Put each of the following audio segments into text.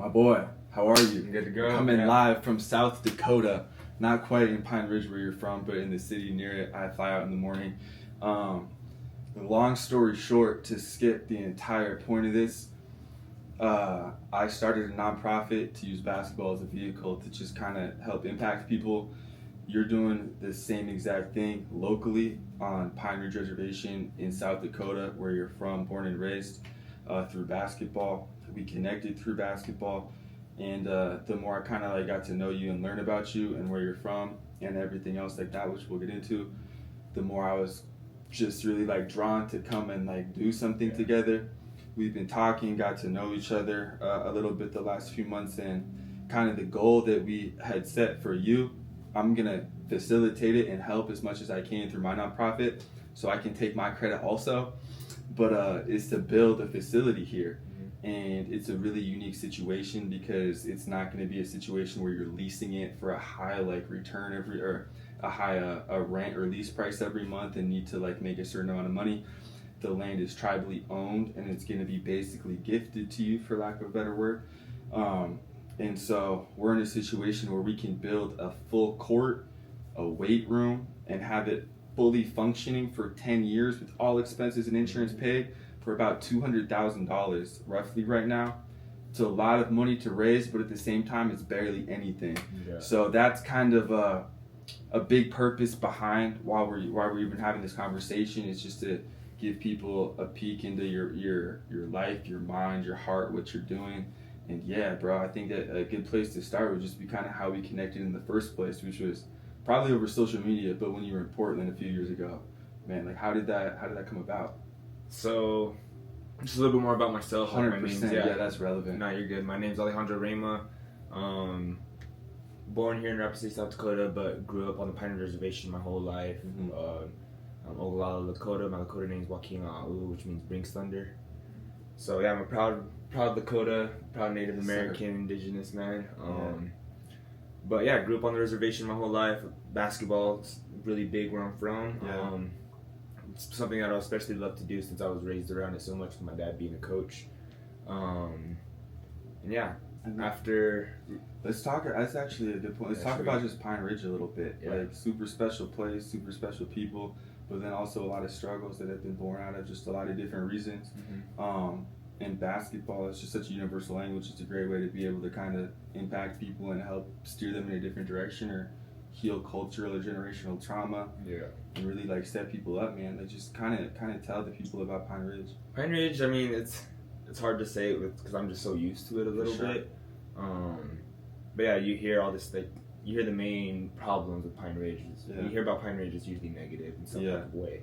My boy, how are you? Good to go. Coming live from South Dakota. Not quite in Pine Ridge where you're from, but in the city near it. I fly out in the morning. Long story short, to skip the entire point of this, I started a nonprofit to use basketball as a vehicle to just kind of help impact people. You're doing the same exact thing locally on Pine Ridge Reservation in South Dakota, where you're from, born and raised, through basketball. We connected through basketball, and the more I kind of like got to know you and learn about you and where you're from and everything else like that, which we'll get into, the more I was just really like drawn to come and like do something together. We've been talking, got to know each other a little bit the last few months, and kind of the goal that we had set for you, I'm gonna facilitate it and help as much as I can through my nonprofit, so I can take my credit also. But is to build a facility here, and it's a really unique situation because it's not going to be a situation where you're leasing it for a high like return or a high a rent or lease price every month and need to like make a certain amount of money. The land is tribally owned, and it's going to be basically gifted to you, for lack of a better word. And so we're in a situation where we can build a full court, a weight room, and have it fully functioning for 10 years with all expenses and insurance paid for about $200,000 roughly right now. It's a lot of money to raise, but at the same time, it's barely anything. Yeah. So that's kind of a big purpose behind why we're even having this conversation, is just to give people a peek into your life, your mind, your heart, what you're doing. And yeah, bro, I think that a good place to start would just be kind of how we connected in the first place, which was probably over social media, but when you were in Portland a few years ago. Man, like how did that come about? So, just a little bit more about myself. 100%, yeah, that's relevant. No, you're good. My name's Alejandro Rema. Born here in Rapid City, South Dakota, but grew up on the Pine Ridge Reservation my whole life. I'm Oglala Lakota. My Lakota name's which means brings thunder. So yeah, I'm a proud Lakota, proud Native American, indigenous man. But yeah, I grew up on the reservation my whole life. Basketball's really big where I'm from. Yeah. It's something that I especially love to do since I was raised around it so much with my dad being a coach. And yeah, after... That's actually a good point. Let's talk about just Pine Ridge a little bit. Yeah. Like, super special place, super special people, but then also a lot of struggles that have been born out of just a lot of different reasons. And basketball is just such a universal language. It's a great way to be able to kind of impact people and help steer them in a different direction, or heal cultural or generational trauma. Yeah. And really like set people up, man. Like just kind of tell the people about Pine Ridge. Pine Ridge, I mean, it's hard to say because I'm just so used to it a little bit. But yeah, you hear all this, like, you hear the main problems with Pine Ridge. When you hear about Pine Ridge, it's usually negative in some type of way.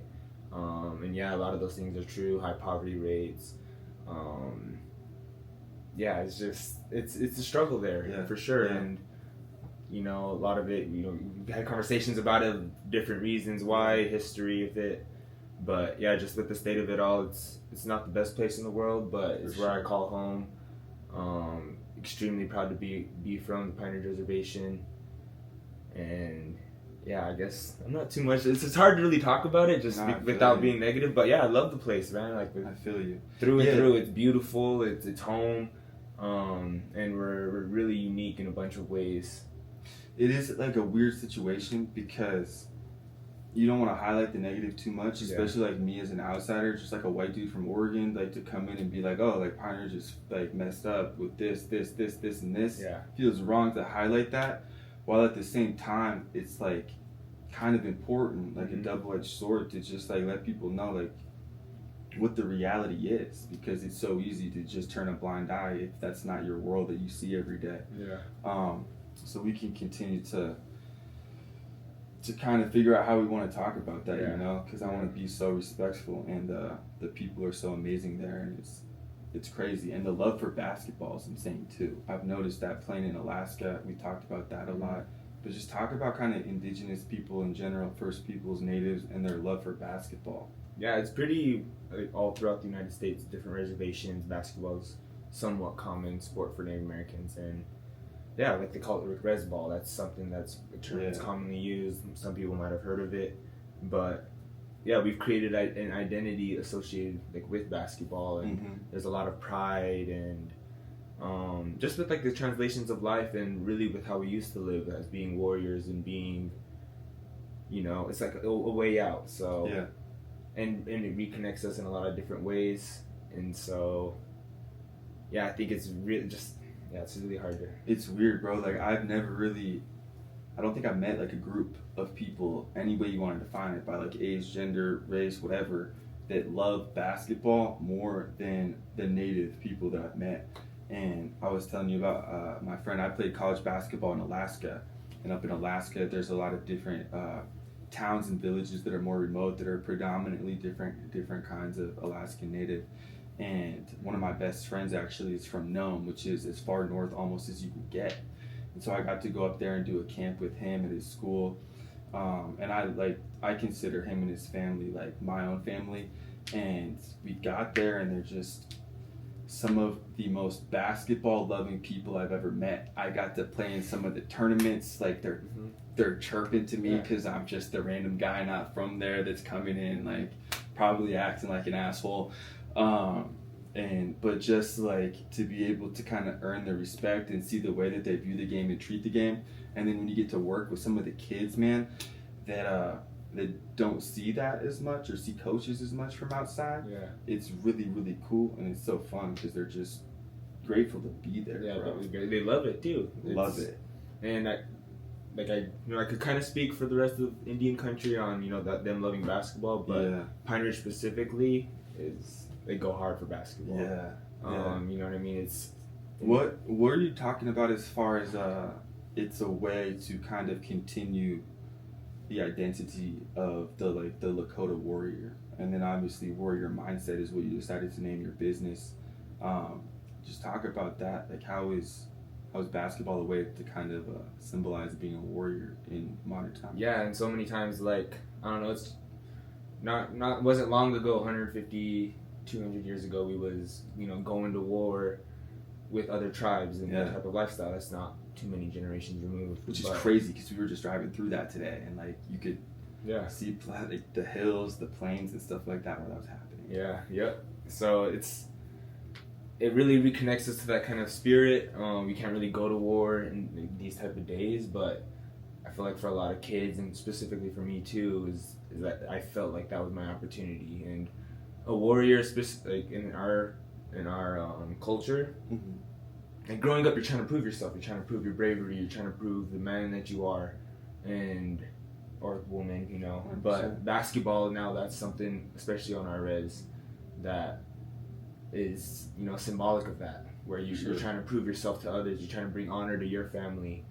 And yeah, a lot of those things are true. High poverty rates. Yeah, it's just it's a struggle there for sure. And you know, a lot of it, you know, we've had conversations about it, different reasons why, history of it. But yeah, just with the state of it all, it's not the best place in the world, but it's where I call home. Extremely proud to be from the Pine Ridge Reservation. And yeah, I guess I'm not too much. It's hard to really talk about it without being negative. But yeah, I love the place, man. Like I feel you through and through. It's beautiful. It's home, and we're really unique in a bunch of ways. It is like a weird situation because you don't want to highlight the negative too much, especially like me as an outsider, just like a white dude from Oregon, like to come in and be like, oh, like Pine Ridge is like messed up with this, and this. Yeah. Feels wrong to highlight that, while at the same time it's like kind of important, like a double-edged sword, to just like let people know like what the reality is, because it's so easy to just turn a blind eye if that's not your world that you see every day. So we can continue to kind of figure out how we want to talk about that, you know, because I want to be so respectful, and the people are so amazing there, and it's crazy, and the love for basketball is insane too. I've noticed that playing in Alaska, we talked about that a lot, but just talk about kind of indigenous people in general, First Peoples, Natives, and their love for basketball. Yeah, it's pretty all throughout the United States, different reservations. Basketball is somewhat common sport for Native Americans, and yeah, like they call it res ball. That's something that's a term that's commonly used. Some people might have heard of it, but yeah, we've created an identity associated like with basketball, and there's a lot of pride and just with like the translations of life and really with how we used to live as being warriors and being, it's like a way out. So yeah, and it reconnects us in a lot of different ways. And so, yeah, I think it's really it's really hard to. It's weird, bro. Like I don't think I've met like a group of people, any way you want to define it, by like age, gender, race, whatever, that love basketball more than the native people that I've met. And I was telling you about my friend. I played college basketball in Alaska, and up in Alaska, there's a lot of different towns and villages that are more remote that are predominantly different kinds of Alaskan native. And one of my best friends actually is from Nome, which is as far north almost as you can get. And so I got to go up there and do a camp with him at his school. And I consider him and his family like my own family. And we got there, and they're just some of the most basketball loving people I've ever met. I got to play in some of the tournaments. Like they're chirping to me because I'm just the random guy not from there that's coming in, like probably acting like an asshole. But just like to be able to kind of earn the respect and see the way that they view the game and treat the game. And then when you get to work with some of the kids, man, that don't see that as much or see coaches as much from outside, it's really, really cool, and it's so fun because they're just grateful to be there. Yeah, bro. they love it too. Love it. And I could kind of speak for the rest of Indian country on them loving basketball, but Pine Ridge specifically they go hard for basketball. You know what I mean? It's what are you talking about as far as it's a way to kind of continue the identity of the Lakota warrior, and then obviously warrior mindset is what you decided to name your business. Just talk about that. Like how is basketball a way to kind of symbolize being a warrior in modern times? Yeah, and so many times, like, I don't know, it's wasn't long ago, 150, 200 years ago, we was going to war with other tribes and that type of lifestyle. That's not too many generations removed, which is crazy because we were just driving through that today, and like you could see like the hills, the plains, and stuff like that where that was happening. So it really reconnects us to that kind of spirit. We can't really go to war in these type of days, but I feel like for a lot of kids, and specifically for me too, is that I felt like that was my opportunity. And a warrior, like in our culture. Mm-hmm. And growing up, you're trying to prove yourself. You're trying to prove your bravery. You're trying to prove the man that you are, or woman, 100%. But basketball now, that's something, especially on our res, that is symbolic of that. Where you're trying to prove yourself to others. You're trying to bring honor to your family.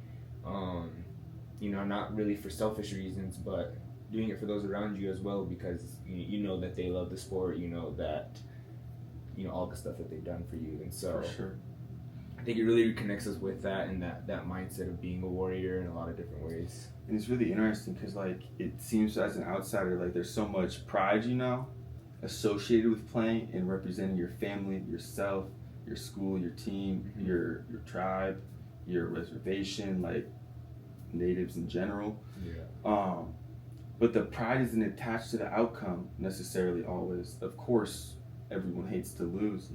Not really for selfish reasons, but doing it for those around you as well, because you know that they love the sport. You know that all the stuff that they've done for you, and so. For sure. I think it really reconnects us with that and that mindset of being a warrior in a lot of different ways. And it's really interesting because like it seems as an outsider like there's so much pride associated with playing and representing your family, yourself, your school, your team, your tribe, your reservation, like natives in general. But the pride isn't attached to the outcome necessarily always. Of course, everyone hates to lose,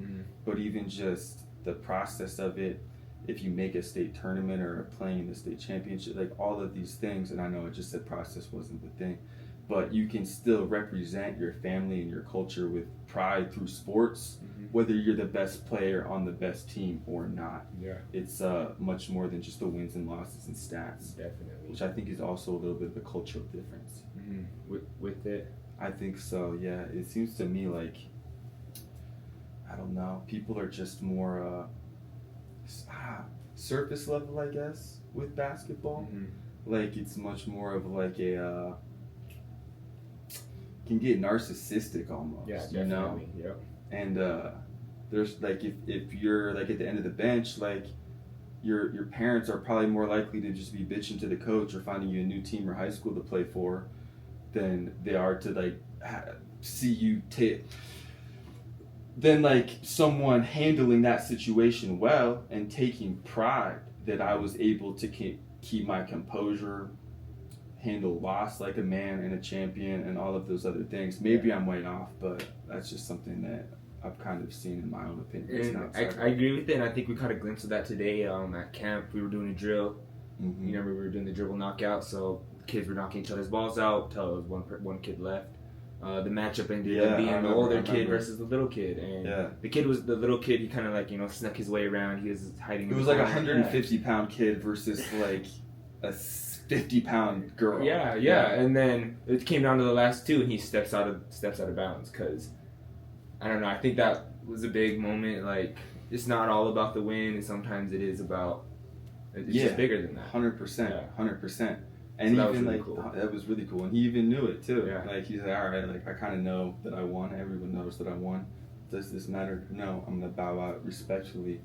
but even just the process of it, if you make a state tournament or playing in the state championship, like all of these things, and I know it just said process wasn't the thing, but you can still represent your family and your culture with pride through sports, whether you're the best player on the best team or not. It's much more than just the wins and losses and stats. Definitely. Which I think is also a little bit of a cultural difference. With it? I think so, yeah. It seems to me like, I don't know, people are just more surface level, I guess, with basketball. Like it's much more of like a can get narcissistic almost. Yeah, definitely. And there's like if you're like at the end of the bench, like your parents are probably more likely to just be bitching to the coach or finding you a new team or high school to play for than they are to like see you than like someone handling that situation well and taking pride that I was able to keep my composure, handle loss like a man and a champion and all of those other things. Maybe I'm way off, but that's just something that I've kind of seen in my own opinion. And I agree with it, and I think we caught a glimpse of that today at camp. We were doing a drill. Mm-hmm. You remember we were doing the dribble knockout, so kids were knocking each other's balls out until there was one kid left. The matchup ended up being the older kid versus the little kid, and the little kid. He kind of like snuck his way around. He was hiding. It was like a 150-pound kid versus like a 50-pound girl. Yeah, and then it came down to the last two, and he steps out of bounds because I don't know. I think that was a big moment. Like it's not all about the win, and sometimes it is about. It's just bigger than that. 100%. And so even really cool. that was really cool, and he even knew it too. Yeah. Like he's like, all right, like I kind of know that I won. Everyone knows that I won. Does this matter? No, I'm gonna bow out respectfully.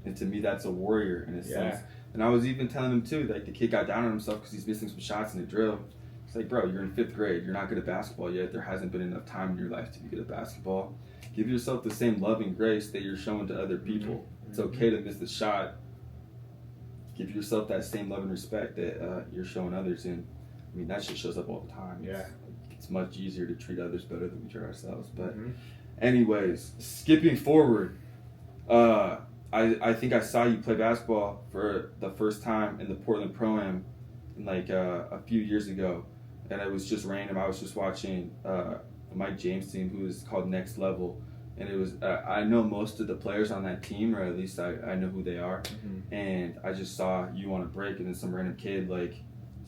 And to me, that's a warrior in a sense. And I was even telling him too, like the kid got down on himself because he's missing some shots in the drill. It's like, bro, you're in 5th grade. You're not good at basketball yet. There hasn't been enough time in your life to be good at basketball. Give yourself the same love and grace that you're showing to other people. Mm-hmm. It's okay to miss the shot. Give yourself that same love and respect that you're showing others. And I mean, that shit shows up all the time. It's much easier to treat others better than we treat ourselves. But anyways, skipping forward, I think I saw you play basketball for the first time in the Portland Pro-Am like a few years ago. And it was just random. I was just watching Mike James' team, who is called Next Level. And it was, I know most of the players on that team, or at least I know who they are. And I just saw you on a break, and then some random kid, like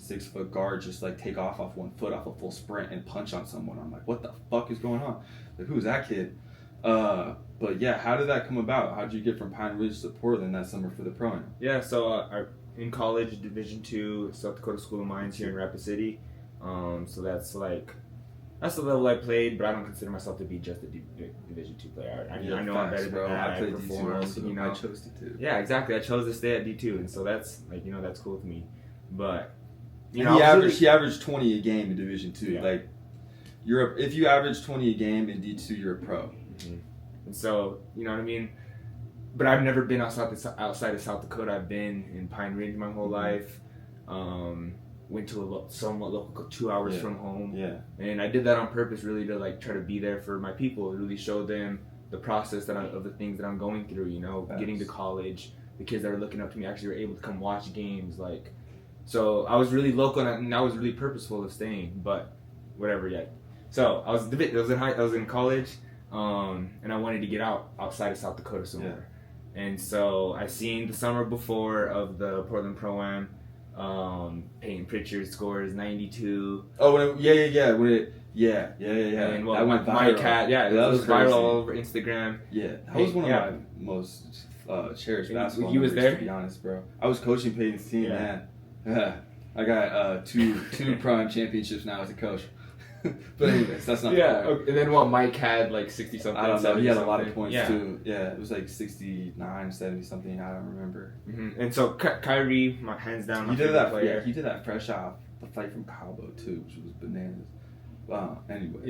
6-foot guard, just like take off 1 foot off a full sprint and punch on someone. I'm like, what the fuck is going on? Like, who's that kid? But yeah, how did that come about? How did you get from Pine Ridge to Portland that summer for the Pro-Am? Yeah, so in college, Division II, South Dakota School of Mines here in Rapid City. So that's the level I played, but I don't consider myself to be just a Division II player. I know I'm better than that. I played performed, D2 also. I chose to too. Yeah, exactly. I chose to stay at D2, and so that's that's cool with me. But he averaged 20 a game in Division II. Like if you average 20 a game in D2, you're a pro. And so you know what I mean. But I've never been outside of South Dakota. I've been in Pine Ridge my whole life. Went to a somewhat local 2 hours from home. And I did that on purpose, really, to like try to be there for my people, really show them the process of the things that I'm going through. Getting to college, the kids that are looking up to me actually were able to come watch games. Like, so I was really local, and I was really purposeful of staying. But whatever, So I was in college, and I wanted to get outside of South Dakota somewhere. And so I seen the summer before of the Portland Pro-Am. Peyton Pritchard scores 92. Oh, yeah. And that went viral. My cat, it was viral all over Instagram. Yeah, that was one of my most cherished basketball He was memories, there? to be honest, bro. I was coaching Peyton's team, man. I got two Pro-Am championships now as a coach. But anyways, that's not the point. Okay. And then Mike had like 60 something. I don't know. He had a lot of points too. Yeah, it was like 69, 70 something. I don't remember. And so Kyrie, my hands down, my favorite player. He did that fresh off the fight from Cabo too, which was bananas. Anyways.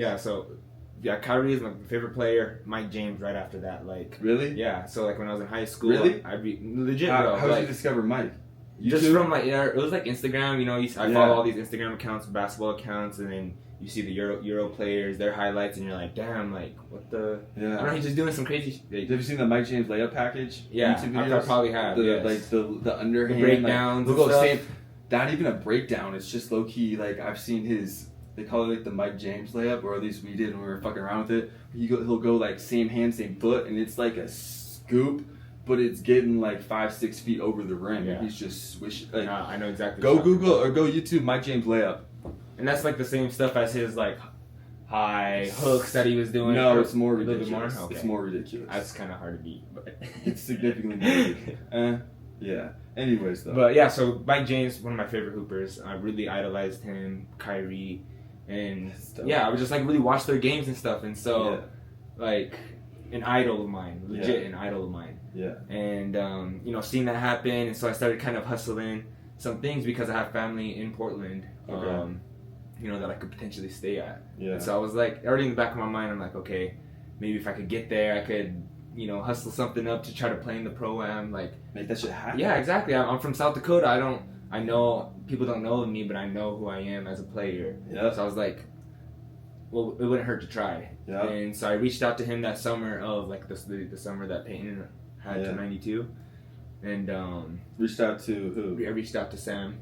Kyrie is my favorite player. Mike James right after that. Like really? Yeah. So like when I was in high school, really, I'd be legit. How did you discover Mike? Just from it was like Instagram. I follow all these Instagram accounts, basketball accounts, and then you see the Euro players, their highlights, and you're like, damn, like what the? Yeah. I don't know. He's just doing some crazy. Have you seen the Mike James layup package? Yeah, YouTube videos? I probably have. Like the underhand the breakdowns. Like, and stuff. Not even a breakdown. It's just low key. Like I've seen his. They call it like the Mike James layup, or at least we did when we were fucking around with it. He'll go like same hand, same foot, and it's like a scoop. But it's getting like 5-6 feet over the rim. Yeah. He's just swishing. Like, I know exactly. Go Google or go YouTube Mike James layup. And that's like the same stuff as his like high hooks that he was doing. No, it's more ridiculous. More? Okay. It's more ridiculous. That's kind of hard to beat, but it's significantly more ridiculous. Yeah. Anyways, though. But yeah, so Mike James, one of my favorite hoopers. I really idolized him, Kyrie, and I would just like really watch their games and stuff. And so, like, an idol of mine, legit an idol of mine. Yeah. And seeing that happen, and so I started kind of hustling some things because I have family in Portland. Okay. That I could potentially stay at. Yeah. And so I was like, already in the back of my mind, I'm like, okay, maybe if I could get there, I could, hustle something up to try to play in the Pro-Am, like make that shit happen. Yeah, exactly. I'm from South Dakota. I know people don't know me, but I know who I am as a player. Yeah. So I was like, well, it wouldn't hurt to try. Yeah. And so I reached out to him that summer of like the summer that Peyton had to 92, and reached out to who? I reached out to Sam.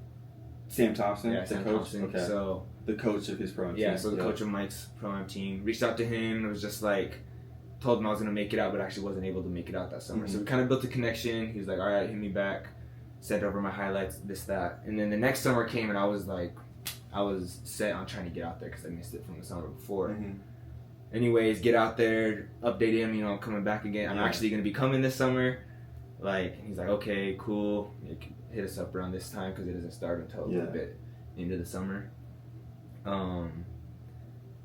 Sam Thompson. Yeah, the Sam coach. Thompson. Okay. So the coach of his pro-am team. Yeah, so the coach of Mike's pro-am team. Reached out to him. It was just like, told him I was gonna make it out, but actually wasn't able to make it out that summer. So we kind of built a connection. He was like, all right, hit me back. Sent over my highlights, this, that. And then the next summer came, and I was set on trying to get out there because I missed it from the summer before. Anyways, get out there, update him, I'm coming back again. I'm actually going to be coming this summer. Like, he's like, okay, cool. Hit us up around this time because it doesn't start until a little bit into the summer. And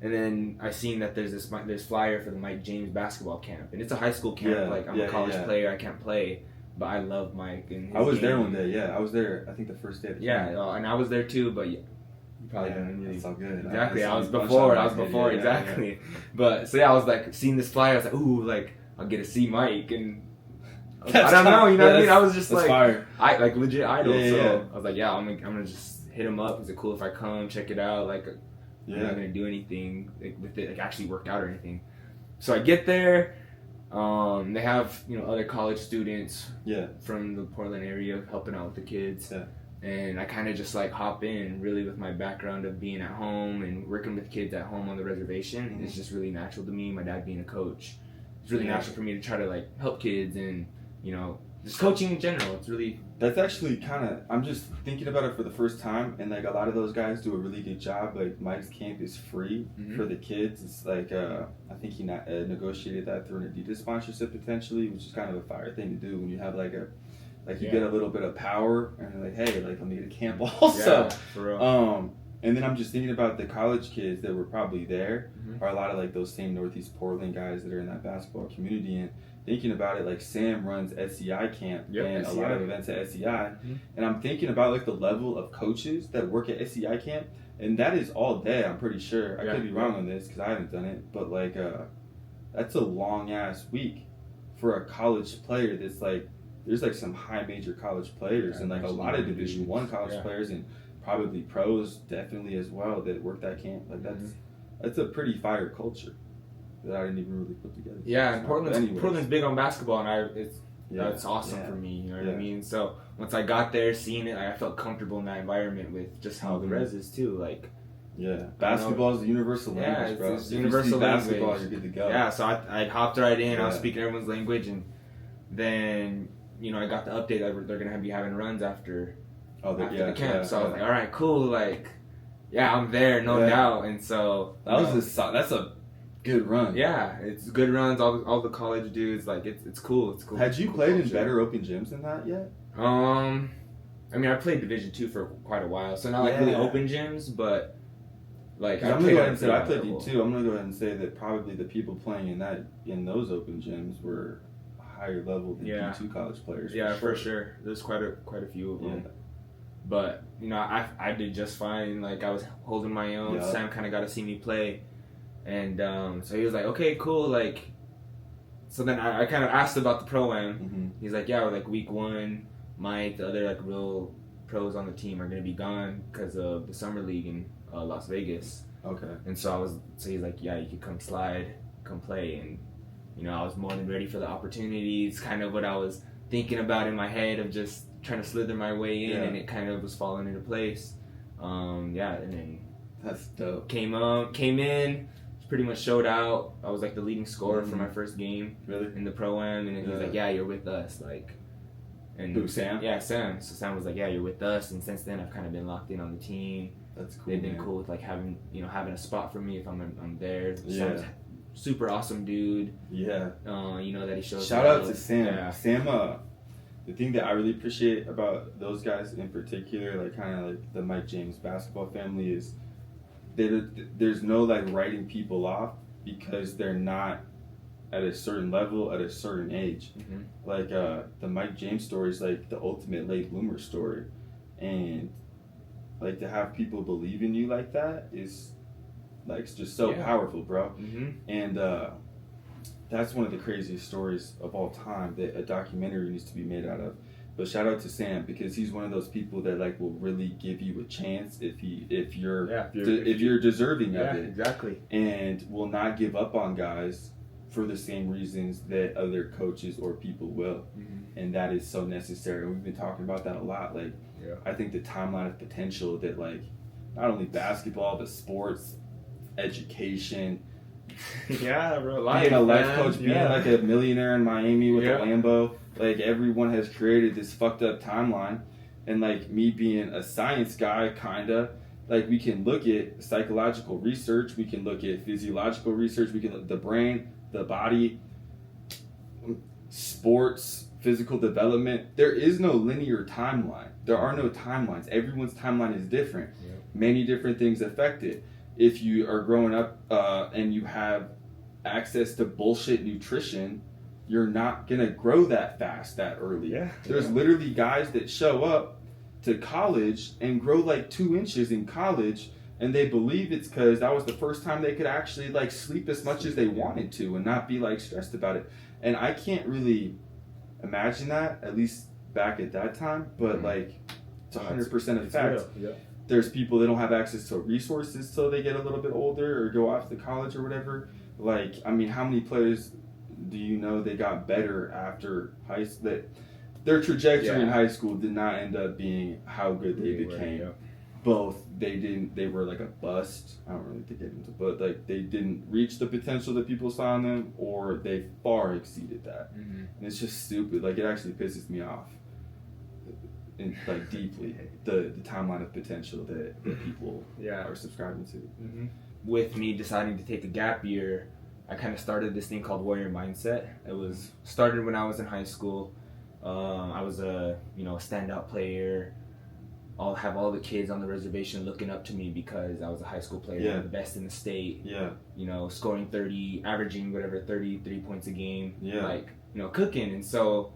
then I seen that there's flyer for the Mike James basketball camp. And it's a high school camp. I'm a college player. I can't play. But I love Mike. And I was there one day, I was there, I think the first day of the camp. And I was there too, but you probably didn't really. That's all good. Exactly, I was before, exactly. Yeah. But, so I was like, seeing this flyer, I was like, ooh, like, I'll get to see Mike. And I don't know, you know what I mean? I was just like, fire. I like legit idol. So I was like, I'm gonna just hit him up. Is it cool if I come, check it out? Like, I'm not gonna do anything with it, like actually work out or anything. So I get there. They have other college students from the Portland area helping out with the kids, and I kind of just like hop in really with my background of being at home and working with kids at home on the reservation. It's just really natural to me. My dad being a coach, it's really natural for me to try to like help kids and just coaching in general. It's really that's actually kind of, I'm just thinking about it for the first time, and like a lot of those guys do a really good job. Like Mike's camp is free for the kids. It's like I think he negotiated that through an Adidas sponsorship potentially, which is kind of a fire thing to do when you have you get a little bit of power and you're like, hey, like let me get a camp also. For real. And then I'm just thinking about the college kids that were probably there are a lot of like those same Northeast Portland guys that are in that basketball community. And thinking about it, like Sam runs SCI camp and a lot of events at SCI, and I'm thinking about like the level of coaches that work at SCI camp, and that is all day. I'm pretty sure. I could be wrong on this because I haven't done it, but like that's a long ass week for a college player. That's like there's like some high major college players and like a lot of Division I college players and probably pros definitely as well that work that camp. Like that's a pretty fire culture that I didn't even really put together. Yeah, and Portland's big on basketball, and it's awesome for me. You know what I mean? So once I got there, seeing it, I felt comfortable in that environment with just how the res is too. Like, basketball is the universal language, bro. It's universal basketball, language. You're good to go. Yeah, so I hopped right in. I was speaking everyone's language, and then I got the update that they're gonna be having runs after the camp. So I was like, all right, cool. Like, I'm there, no doubt. And so that's a good run. Yeah, it's good runs. All the college dudes, like it's cool. It's cool. Had you played in better open gyms than that yet? I mean, I played Division II for quite a while, so not like really open gyms, but like I'm gonna go ahead and say I played D2. I'm gonna go ahead and say that probably the people playing in those open gyms were higher level than D2 college players. Yeah, for sure. There's quite a few of them. But I did just fine. Like I was holding my own. Sam kind of got to see me play. And so he was like, okay, cool. Like, so then I kind of asked about the pro-am. He's like, yeah, like week 1, Mike, the other like real pros on the team are going to be gone because of the summer league in Las Vegas. Okay. And so he's like, yeah, you could come play. And, I was more than ready for the opportunity. It's kind of what I was thinking about in my head of just trying to slither my way in, and it kind of was falling into place. And then that's dope. Came in. Pretty much showed out. I was like the leading scorer for my first game in the pro-am, and then he was like, yeah, you're with us. Like, and who, Sam? Yeah, Sam. So Sam was like, yeah, you're with us, and since then I've kind of been locked in on the team. That's cool. They've been cool with like having a spot for me if I'm there. Sam's super awesome dude. Yeah. That he shows. Shout out to Sam. Yeah. Sam. The thing that I really appreciate about those guys in particular, like kind of like the Mike James basketball family, is there's no like writing people off because they're not at a certain level at a certain age. Like the Mike James story is like the ultimate late bloomer story, and like to have people believe in you like that is like it's just so powerful, bro. And that's one of the craziest stories of all time that a documentary needs to be made out of. But shout out to Sam, because he's one of those people that like will really give you a chance if you're deserving of it. Exactly. And will not give up on guys for the same reasons that other coaches or people will. And that is so necessary. We've been talking about that a lot. Like, I think the timeline of potential that like not only basketball but sports, education, bro, being a life coach, being like a millionaire in Miami with a Lambo, like everyone has created this fucked up timeline. And like me being a science guy, kinda, like we can look at psychological research, we can look at physiological research, we can look at the brain, the body, sports, physical development. There is no linear timeline. There are no timelines. Everyone's timeline is different. Many different things affect it. If you are growing up and you have access to bullshit nutrition, you're not gonna grow that fast that early. There's literally guys that show up to college and grow like 2 inches in college, and they believe it's because that was the first time they could actually like sleep as much as they wanted to and not be like stressed about it. And I can't really imagine that, at least back at that time, but like it's 100% a fact. There's people that don't have access to resources till they get a little bit older or go off to college or whatever. Like, I mean, how many players do you know they got better after high school? That their trajectory in high school did not end up being how good they became. Both they were like a bust. I don't really think they did, but like they didn't reach the potential that people saw in them, or they far exceeded that. And it's just stupid. Like, it actually pisses me off, like deeply, the timeline of potential that people are subscribing to. With me deciding to take a gap year, I kind of started this thing called Warrior Mindset. It was started when I was in high school. I was a standout player. I'll have all the kids on the reservation looking up to me because I was a high school player, the best in the state. Scoring 30, averaging 33 points a game, cooking. And so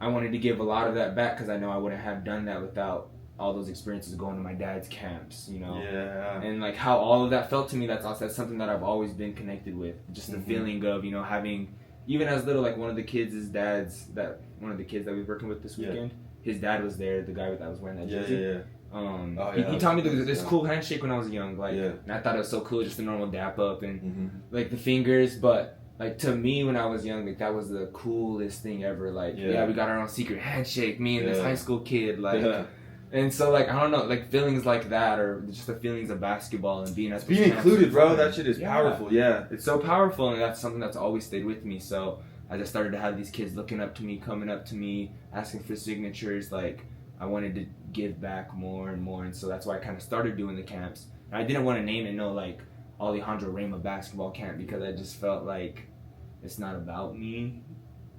I wanted to give a lot of that back because I know I wouldn't have done that without all those experiences going to my dad's camps, and like how all of that felt to me. That's something that I've always been connected with. Just the feeling of having, even as little, like one of the kids that we were working with this weekend. His dad was there, the guy that was wearing that jersey. He taught me this cool handshake when I was young, and I thought it was so cool, just a normal dap up and like the fingers. But like to me, when I was young, like that was the coolest thing ever. Like we got our own secret handshake, me and this high school kid, And so, like, I don't know, like, feelings like that, or just the feelings of basketball and being included, bro. That shit is powerful. It's so powerful, and that's something that's always stayed with me. So I just started to have these kids looking up to me, coming up to me, asking for signatures. Like, I wanted to give back more and more, and so that's why I kind of started doing the camps. And I didn't want to name it like Alejandro Rama Basketball Camp, because I just felt like it's not about me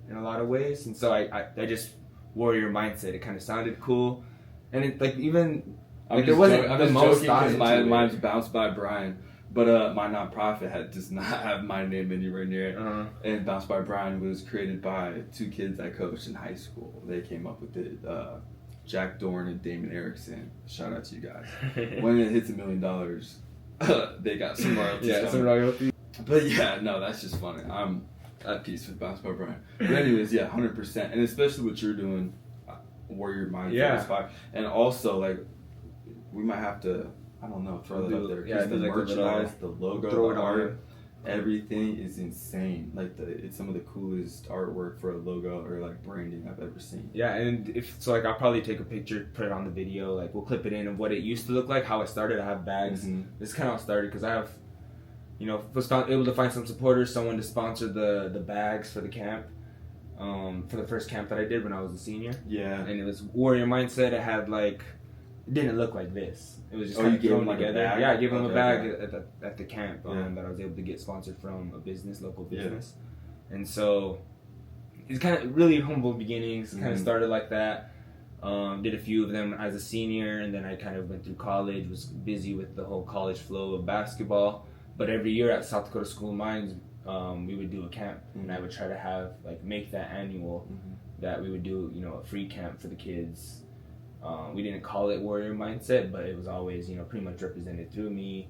in a lot of ways. And so I just Warrior Mindset. It kind of sounded cool. And it, like, even like, it wasn't I'm the just most joking because mine's Bounced by Brian, but my nonprofit does not have my name anywhere near it. And Bounced by Brian was created by 2 kids I coached in high school. They came up with it, Jack Dorn and Damon Erickson. Shout out to you guys. When it hits $1 million, they got some royalties. Some royalties. But that's just funny. I'm at peace with Bounced by Brian. But anyways, 100%, and especially what you're doing. Warrior Mindset, and also like we might have to, I don't know, throw that up there because the merchandise, the logo, the art, everything is insane. Like it's some of the coolest artwork for a logo or like branding I've ever seen. And like I'll probably take a picture, put it on the video, like we'll clip it in of what it used to look like, how it started. I have bags. This is kind of how it started because I have, was able to find some supporters, someone to sponsor the bags for the camp. For the first camp that I did when I was a senior. And it was Warrior Mindset. It had like, it didn't look like this. It was just kind of thrown together. I gave them a bag at the camp that I was able to get sponsored from a local business. And so it's kind of really humble beginnings. Kind of started like that. Did a few of them as a senior, and then I kind of went through college, was busy with the whole college flow of basketball. But every year at South Dakota School of Mines, we would do a camp, and I would try to make that annual, that we would do, a free camp for the kids. We didn't call it Warrior Mindset, but it was always, pretty much represented through me,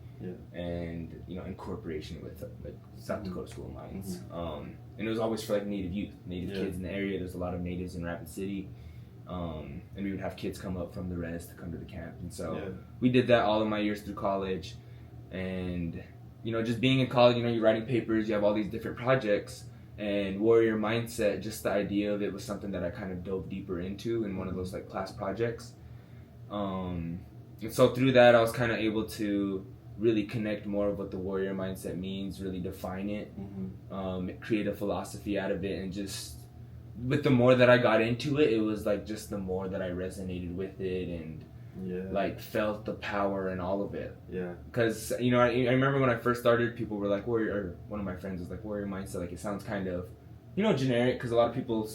and, in cooperation with like South Dakota School of Mines. And it was always for like Native youth, Native kids in the area. There's a lot of natives in Rapid City. And we would have kids come up from the res to come to the camp. And so Yeah. we did that all of my years through college. And, you know, just being in college, you know, you're writing papers, you have all these different projects. And warrior mindset, just the idea of it was something that I kind of dove deeper into in one of those like class projects. And so through that, I was kind of able to really connect more of what the warrior mindset means, really define it, create a philosophy out of it, and just with the more that I got into it, it was like just the more that I resonated with it and like felt the power in all of it. Yeah. Because, you know, I remember when I first started, people were like, warrior, or one of my friends was like, warrior mindset, like it sounds kind of, you know, generic, because a lot of people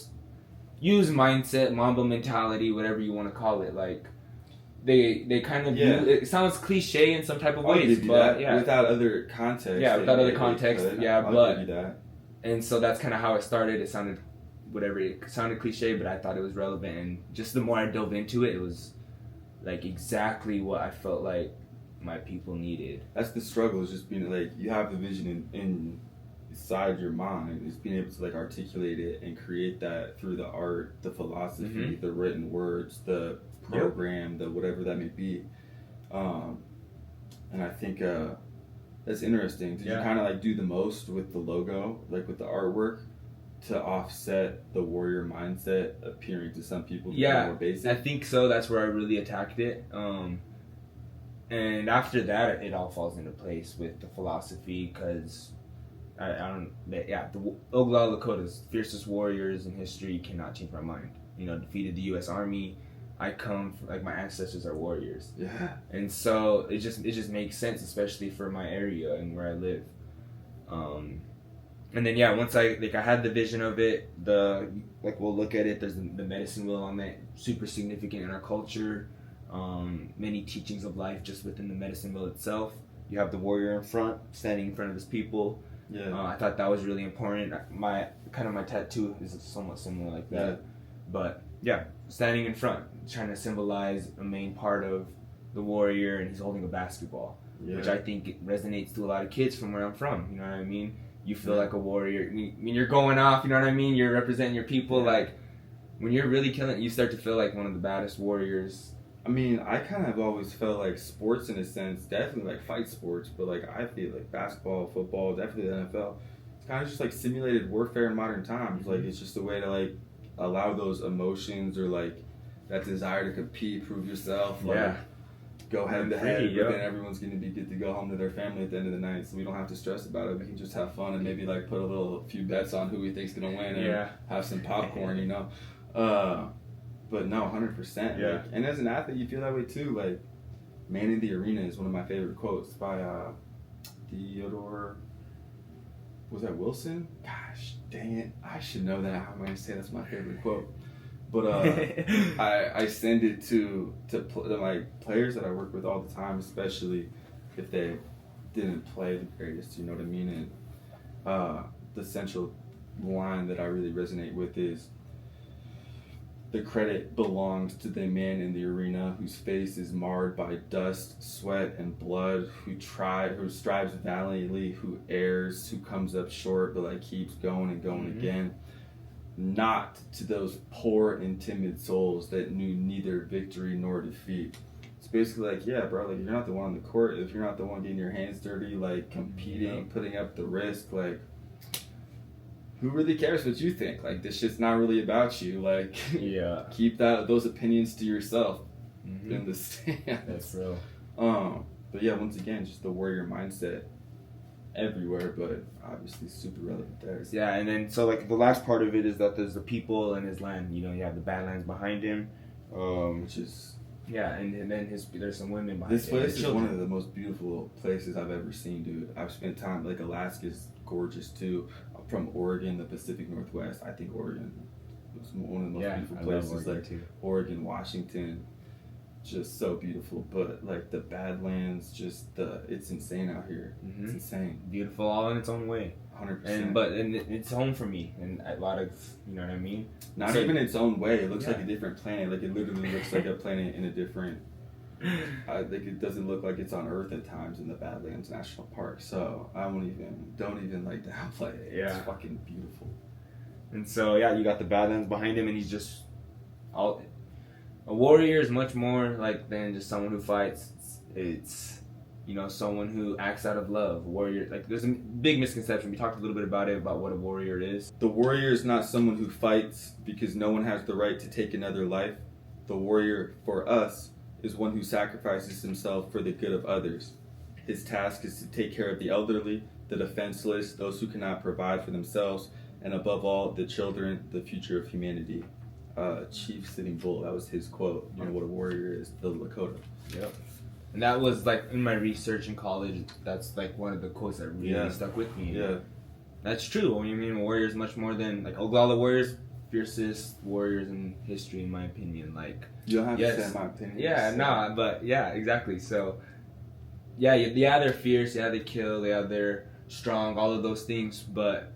use mindset, Mamba mentality, whatever you want to call it, like they kind of use, it sounds cliche in some type of ways, but without other context. Yeah, without other context, but and so that's kind of how it started. It sounded cliche, but I thought it was relevant, and just the more I dove into it, it was like exactly what I felt like my people needed. That's the struggle, is just being like, you have the vision inside your mind, is being able to like articulate it and create that through the art, the philosophy, the written words, the program, the whatever that may be. And I think that's interesting. Did you kind of like do the most with the logo, like with the artwork, to offset the warrior mindset appearing to some people to be more basic? I think so. That's where I really attacked it. And after that, it all falls into place with the philosophy, because the Oglala Lakota's fiercest warriors in history cannot change my mind. You know, defeated the U.S. Army. I come from, like, my ancestors are warriors. Yeah. And so it just makes sense, especially for my area and where I live. And then once I had the vision of it, we'll look at it, there's the medicine wheel on that, super significant in our culture. Many teachings of life just within the medicine wheel itself. You have the warrior in front, standing in front of his people. Yeah. I thought that was really important. My tattoo is somewhat similar like that. Yeah. But standing in front, trying to symbolize a main part of the warrior, and he's holding a basketball, which I think it resonates to a lot of kids from where I'm from. You know what I mean? You feel like a warrior. I mean, you're going off, you know what I mean? You're representing your people. Like, when you're really killing it, you start to feel like one of the baddest warriors. I mean, I kind of always felt like sports, in a sense, definitely like fight sports, but like I feel like basketball, football, definitely the NFL, it's kind of just like simulated warfare in modern times. Like, it's just a way to like allow those emotions, or like that desire to compete, prove yourself, like go head to head, but then everyone's going to be good to go home to their family at the end of the night, so we don't have to stress about it. We can just have fun and maybe like put a few bets on who we think's going to win, and have some popcorn, you know. But no, 100%. Yeah. Like, and as an athlete, you feel that way too. Like, "Man in the Arena" is one of my favorite quotes by Theodore. Was that Wilson? Gosh, dang it! I should know that. How am I going to say that's my favorite quote? But I send it to my players that I work with all the time, especially if they didn't play the greatest. You know what I mean? And the central line that I really resonate with is, "The credit belongs to the man in the arena whose face is marred by dust, sweat, and blood, who strives valiantly, who errs, who comes up short, but like keeps going and going again. Not to those poor and timid souls that knew neither victory nor defeat." It's basically like, yeah, bro, like, you're not the one on the court, if you're not the one getting your hands dirty, like competing, putting up the risk, like, who really cares what you think? Like, this shit's not really about you. Like, keep those opinions to yourself in the stands. That's real. But yeah, once again, just the warrior mindset everywhere, but obviously super relevant there. Yeah, and then so like the last part of it is that there's the people and his land. You know, you have the Badlands behind him, which is and then there's some women behind him. This place is one of the most beautiful places I've ever seen, dude. I've spent time, like, Alaska's gorgeous too. From Oregon, the Pacific Northwest, I think Oregon was one of the most beautiful places. Like Oregon, Washington, just so beautiful. But like the Badlands, it's insane out here. It's insane, beautiful, all in its own way. 100%. But it's home for me, and a lot of, you know what I mean. Not even its own way. It looks like a different planet. Like, it literally looks like a planet in a different. Like, it doesn't look like it's on Earth at times in the Badlands National Park. So I don't even like downplay it. It's fucking beautiful. And so you got the Badlands behind him, and he's just warrior is much more like than just someone who fights. It's someone who acts out of love. Warrior, like there's a big misconception. We talked a little bit about it, about what a warrior is. The warrior is not someone who fights because no one has the right to take another life. The warrior for us is one who sacrifices himself for the good of others. His task is to take care of the elderly, the defenseless, those who cannot provide for themselves, and above all, the children, the future of humanity. Chief Sitting Bull, that was his quote. You know what a warrior is, the Lakota. Yep. And that was like in my research in college. That's like one of the quotes that really stuck with me. Yeah, that's true. I mean, warriors much more than like Oglala warriors, fiercest warriors in history, in my opinion. Like you don't have to say my opinion. Yeah, but yeah, exactly. So yeah, they're fierce. Yeah, they kill. Yeah, they're strong. All of those things, but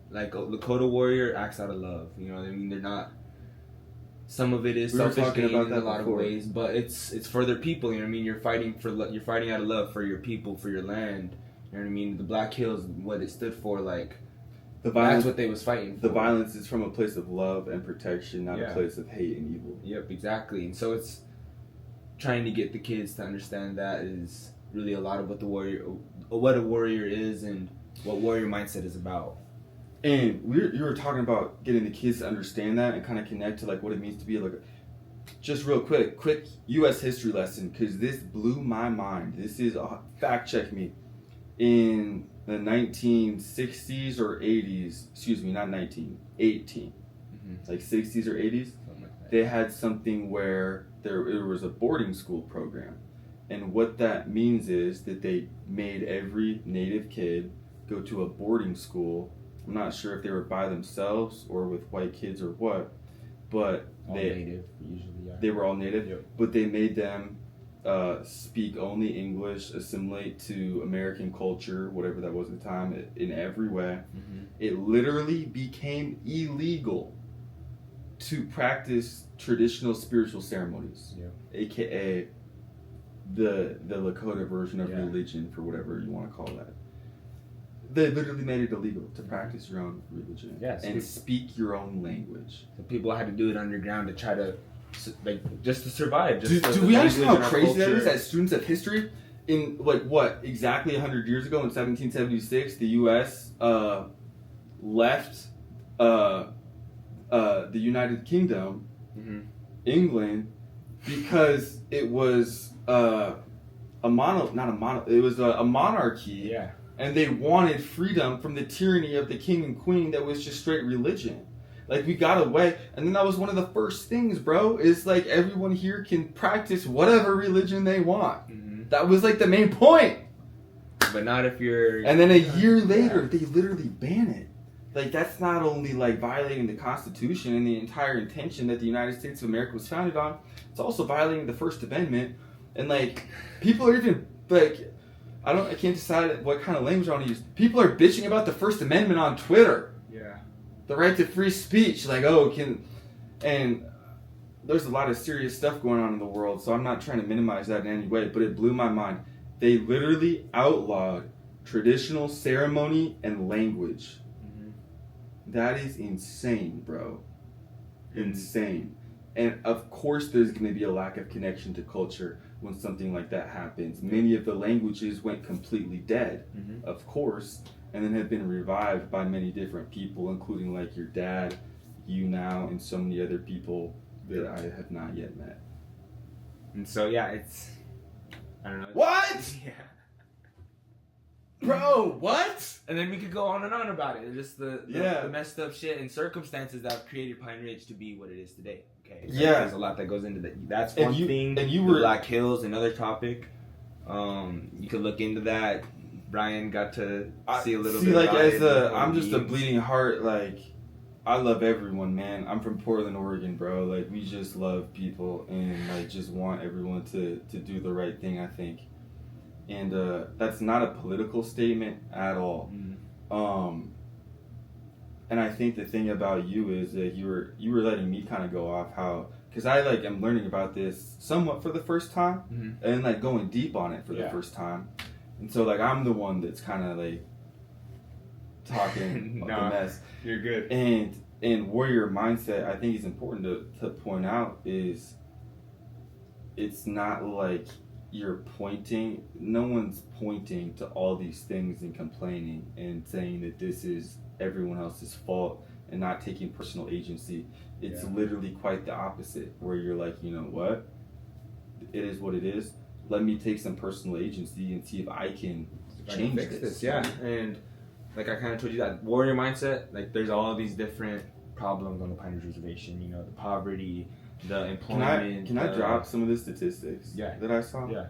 like Lakota warrior acts out of love. You know what I mean? They're not. Some of it is selfish gain in a lot of ways, but it's for their people. You know what I mean? You're fighting out of love for your people, for your land. You know what I mean? The Black Hills, what it stood for, like that's what they was fighting for. The violence is from a place of love and protection, not a place of hate and evil. Yep, exactly. And so it's trying to get the kids to understand that is really a lot of what a warrior is and what warrior mindset is about. And you were talking about getting the kids to understand that and kind of connect to like what it means to be like just real quick U.S. history lesson, because this blew my mind. This is fact check me. In the 1960s or 80s, excuse me, not 1918, like 60s or 80s, they had something where there was a boarding school program, and what that means is that they made every Native kid go to a boarding school. I'm not sure if they were by themselves or with white kids or what, but Native usually. Yeah. They were all Native, yep. But they made them speak only English, assimilate to American culture, whatever that was at the time, in every way. Mm-hmm. It literally became illegal to practice traditional spiritual ceremonies, aka the Lakota version of religion, for whatever you want to call that. They literally made it illegal to practice your own religion and speak your own language. So people had to do it underground to try to, just to survive. Do we understand how crazy that is as students of history? In exactly 100 years ago in 1776, the U.S. Left the United Kingdom, England, because it was a monarchy. Yeah. And they wanted freedom from the tyranny of the king and queen that was just straight religion. Like, we got away. And then that was one of the first things, bro, is like everyone here can practice whatever religion they want. Mm-hmm. That was like the main point. But not if you're... And then a year later, they literally ban it. Like, that's not only like violating the Constitution and the entire intention that the United States of America was founded on, it's also violating the First Amendment. And like, people are even like... I can't decide what kind of language I want to use. People are bitching about the First Amendment on Twitter. Yeah. The right to free speech. Like, and there's a lot of serious stuff going on in the world, so I'm not trying to minimize that in any way, but it blew my mind. They literally outlawed traditional ceremony and language. Mm-hmm. That is insane, bro. Insane. And of course there's going to be a lack of connection to culture when something like that happens. Many of the languages went completely dead, of course, and then have been revived by many different people, including like your dad, you now, and so many other people that I have not yet met. And so, it's... I don't know. What? Yeah. Bro, what? And then we could go on and on about it. Just the messed up shit and circumstances that have created Pine Ridge to be what it is today. Okay. So there's a lot that goes into that. That's one thing. And you were Black Hills, another topic. You could look into that. Brian got to see a little bit. Like I'm just a bleeding heart. Like, I love everyone, man. I'm from Portland, Oregon, bro. Like, we just love people and like just want everyone to do the right thing, I think. And that's not a political statement at all. And I think the thing about you is that you were letting me kind of go off how, because I like am learning about this somewhat for the first time and like going deep on it for the first time. And so like I'm the one that's kind of like talking about the mess. You're good. And warrior mindset, I think is important to point out is it's not like no one's pointing to all these things and complaining and saying that this is everyone else's fault and not taking personal agency. It's literally quite the opposite, where you're like, you know what? It is what it is. Let me take some personal agency and see if I can change this. Yeah. And like I kind of told you, that warrior mindset, like there's all these different problems on the Pine Ridge Reservation, you know, the poverty, the employment. Can I drop some of the statistics that I saw? Yeah.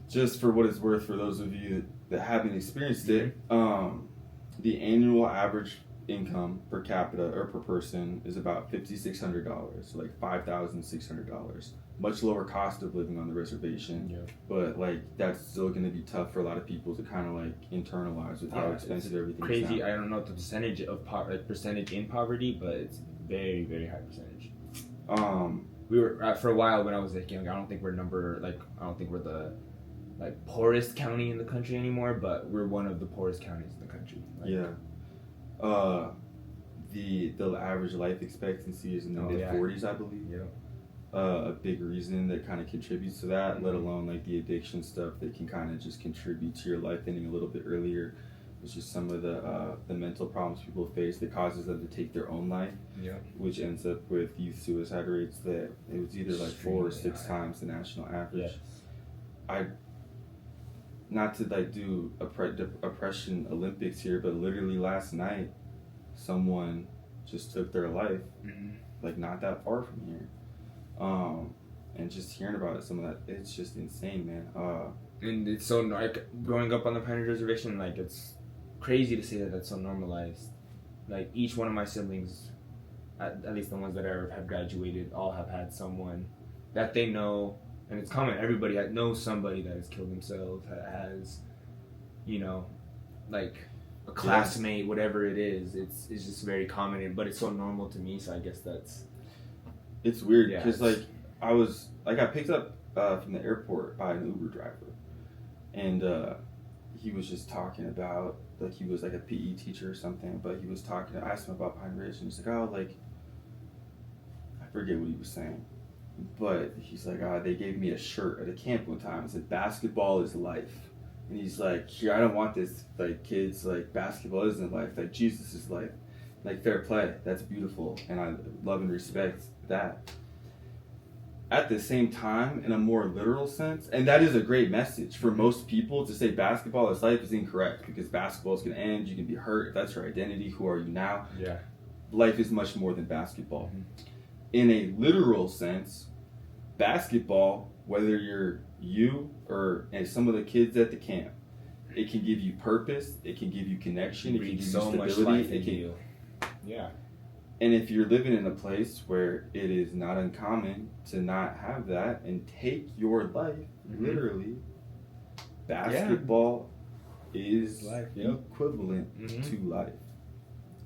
Just for what it's worth, for those of you that haven't experienced it, the annual average income per capita or per person is about $5,600, like $5,600. Much lower cost of living on the reservation, but like that's still going to be tough for a lot of people to kind of like internalize with how expensive everything is. Crazy. I don't know the percentage of percentage in poverty, but it's very, very high percentage. We were for a while when I was like young. I don't think we're the like poorest county in the country anymore, but we're one of the poorest counties in the country. The average life expectancy is in the mid-40s, I believe. A big reason that kind of contributes to that, let alone like the addiction stuff that can kind of just contribute to your life ending a little bit earlier, which is some of the mental problems people face that causes them to take their own life, which ends up with youth suicide rates that it was either like 4 or 6 times the national average. Not to like do oppression Olympics here, but literally last night someone just took their life, like not that far from here. And just hearing about it, some of that, it's just insane, man. And it's so like growing up on the Pine Ridge Reservation, like it's crazy to say that that's so normalized. Like each one of my siblings, at least the ones that have graduated, all have had someone that they know, and it's common. Everybody knows somebody that has killed themselves, has, you know, like a classmate, whatever it is. It's just very common, but it's so normal to me. So I guess that's. It's weird because I got picked up from the airport by an Uber driver, and he was just talking about, like, he was like a PE teacher or something, but he was talking. I asked him about Pine Ridge, and he's like, oh, like, I forget what he was saying, but he's like, they gave me a shirt at a camp one time. It said, basketball is life. And he's like, here, I don't want this, like, kids, like, basketball isn't life, like, Jesus is life. Like, fair play, that's beautiful, and I love and respect that. At the same time, in a more literal sense, and that is a great message for most people, to say basketball is life is incorrect, because basketball is going to end, you can be hurt, if that's your identity, who are you now? Life is much more than basketball. In a literal sense, basketball, whether you're you or some of the kids at the camp, it can give you purpose, it can give you connection, it can give you so stability, much life into you. And if you're living in a place where it is not uncommon to not have that and take your life literally, basketball is life, equivalent to life.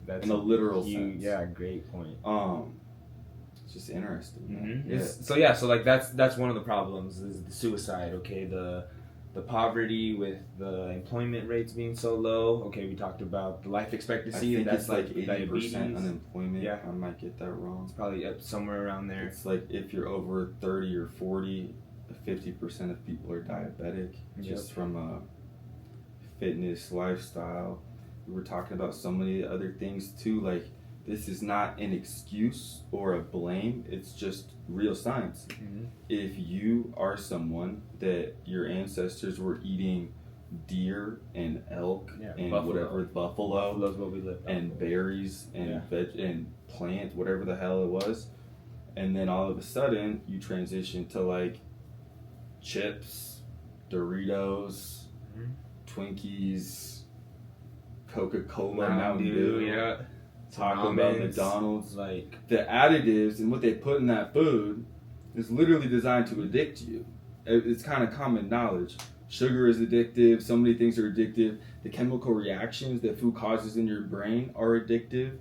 That's in a literal sense. Yeah, great point. It's just interesting. So like that's one of the problems is the suicide. Okay, the poverty with the employment rates being so low. Okay, we talked about the life expectancy. I think that's it's like 80% unemployment. I might get that wrong. It's probably somewhere around there. It's like if you're over 30 or 40, 50% of people are diabetic, just from a fitness lifestyle. We were talking about so many other things too. Like, this is not an excuse or a blame. It's just real science. If you are someone that your ancestors were eating deer and elk and buffalo, that's what we live and berries and veg and plants, whatever the hell it was, and then all of a sudden you transition to like chips, Doritos, Twinkies, Coca-Cola, Mountain Dew, talk about McDonald's. Like, the additives and what they put in that food is literally designed to addict you. It's kind of common knowledge. Sugar is addictive. So many things are addictive. The chemical reactions that food causes in your brain are addictive.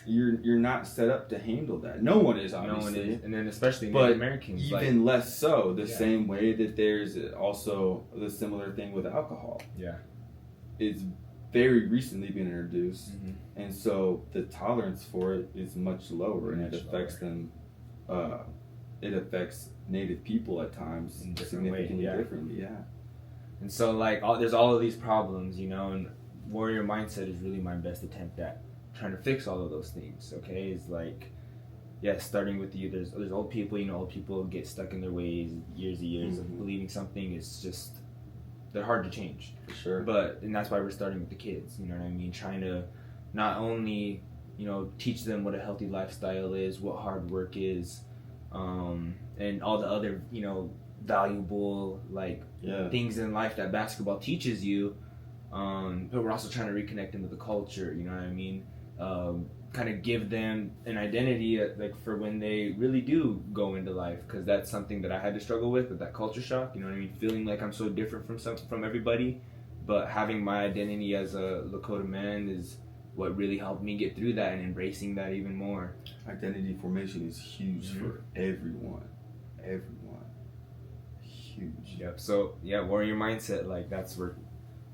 You're not set up to handle that. No one is, obviously. No one is. And then especially Native Americans. Even less so. The same way that there's also the similar thing with alcohol. It's very recently been introduced, and so the tolerance for it is much lower, and it affects them it affects Native people at times in significantly differently. Yeah. And so like there's all of these problems, you know, and warrior mindset is really my best attempt at trying to fix all of those things. Okay, is like, yeah, starting with you. There's old people, you know, old people get stuck in their ways, years and years of believing something. It's just, they're hard to change. For sure. And that's why we're starting with the kids. You know what I mean? Trying to not only, you know, teach them what a healthy lifestyle is, what hard work is, and all the other, you know, valuable things in life that basketball teaches you. But we're also trying to reconnect them with the culture. You know what I mean? Kind of give them an identity like for when they really do go into life, because that's something that I had to struggle with that culture shock. You know what I mean? Feeling like I'm so different from everybody, but having my identity as a Lakota man is what really helped me get through that and embracing that even more. Identity formation is huge for everyone. Huge. Yep. So yeah, warrior mindset, like that's where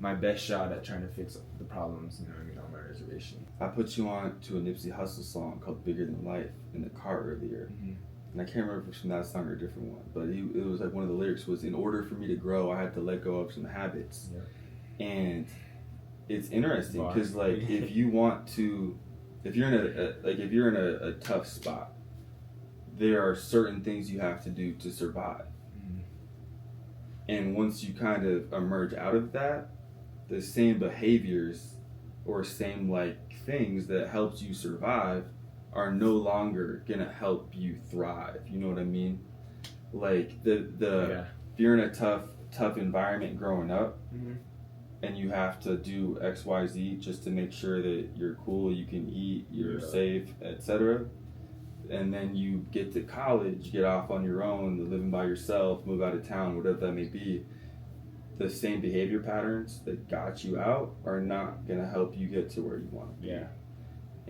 my best shot at trying to fix the problems, you know what I mean, on my reservation. I put you on to a Nipsey Hussle song called Bigger Than Life in the car earlier. And I can't remember if it's from that song or a different one, but it was like one of the lyrics was, in order for me to grow, I had to let go of some habits. And it's interesting because like if you're in a tough spot, there are certain things you have to do to survive. And once you kind of emerge out of that, the same behaviors or same like things that helped you survive are no longer gonna help you thrive. You know what I mean? Like if you're in a tough environment growing up, and you have to do XYZ just to make sure that you're cool, you can eat, you're safe, etc. And then you get to college, get off on your own, living by yourself, move out of town, whatever that may be. The same behavior patterns that got you out are not gonna help you get to where you want to be.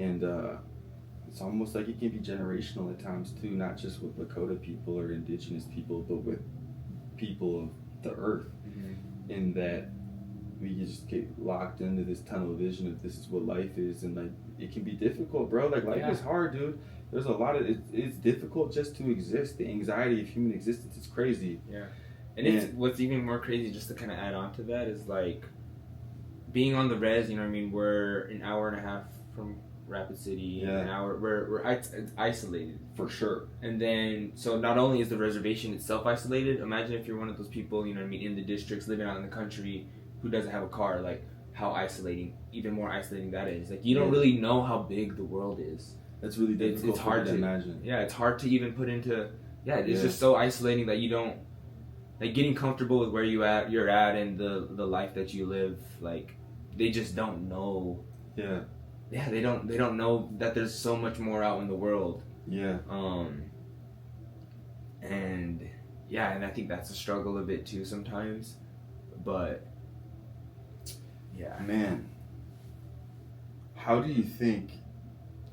And it's almost like it can be generational at times too, not just with Lakota people or indigenous people, but with people of the earth. In that we just get locked into this tunnel vision of this is what life is, and like it can be difficult, bro. Like life is hard, dude. There's a lot of it's difficult just to exist. The anxiety of human existence is crazy. And it's what's even more crazy, just to kind of add on to that, is like being on the res. You know what I mean? We're an hour and a half from Rapid City. An hour. We're isolated for sure. And then so not only is the reservation itself isolated. Imagine if you're one of those people, you know what I mean, in the districts, living out in the country, who doesn't have a car. Like how even more isolating that is. Like you don't really know how big the world is. It's really difficult. It's hard to imagine. Yeah, it's hard to even put into. It's just so isolating that you don't. Like getting comfortable with where you're at and the life that you live, like they just don't know. They don't know that there's so much more out in the world. And I think that's a struggle a bit too sometimes. But man, how do you think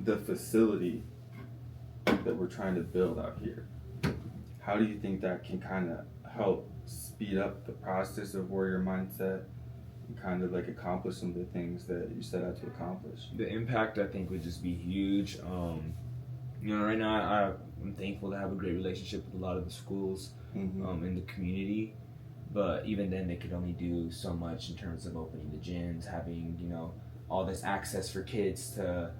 the facility that we're trying to build out here, how do you think that can kind of help speed up the process of warrior mindset and kind of like accomplish some of the things that you set out to accomplish? The impact, I think, would just be huge. You know, right now I'm thankful to have a great relationship with a lot of the schools in the community, but even then they could only do so much in terms of opening the gyms, having, you know, all this access for kids to.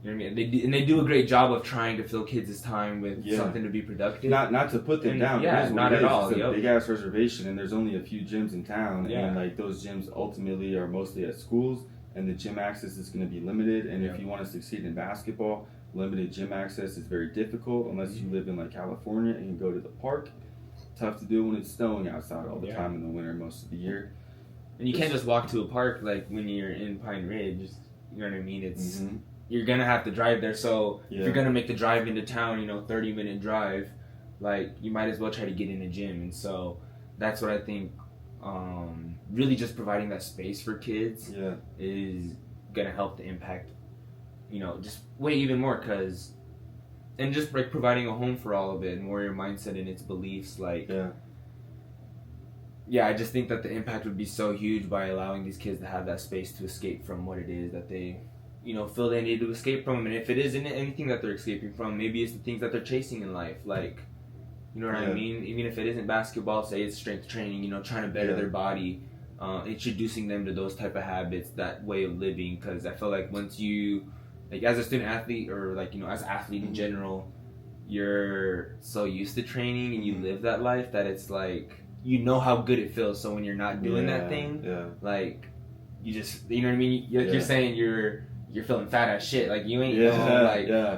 You know what I mean? They do a great job of trying to fill kids' time with something to be productive. Not to put them down. Not at all. It's a big ass reservation, and there's only a few gyms in town, and like those gyms ultimately are mostly at schools, and the gym access is going to be limited. And if you want to succeed in basketball, limited gym access is very difficult unless you live in like California and you go to the park. Tough to do when it's snowing outside all the time in the winter most of the year. And you can't just walk to a park like when you're in Pine Ridge. You know what I mean? It's you're gonna have to drive there. So if you're gonna make the drive into town, you know, 30-minute drive, like you might as well try to get in a gym. And so that's what I think. Really, just providing that space for kids is gonna help the impact. You know, just way even more and just like providing a home for all of it and warrior mindset and its beliefs, like. I just think that the impact would be so huge by allowing these kids to have that space to escape from what it is that they feel they need to escape from. And if it isn't anything that they're escaping from, maybe it's the things that they're chasing in life. Like, you know what I mean? Even if it isn't basketball, say it's strength training, trying to better their body, introducing them to those type of habits, that way of living. Because I feel like once you, like as a student athlete or like, as an athlete in general, you're so used to training and you live that life that it's like, how good it feels. So when you're not doing that thing, like you just, you know what I mean? You're saying you're feeling fat as shit. Like you ain't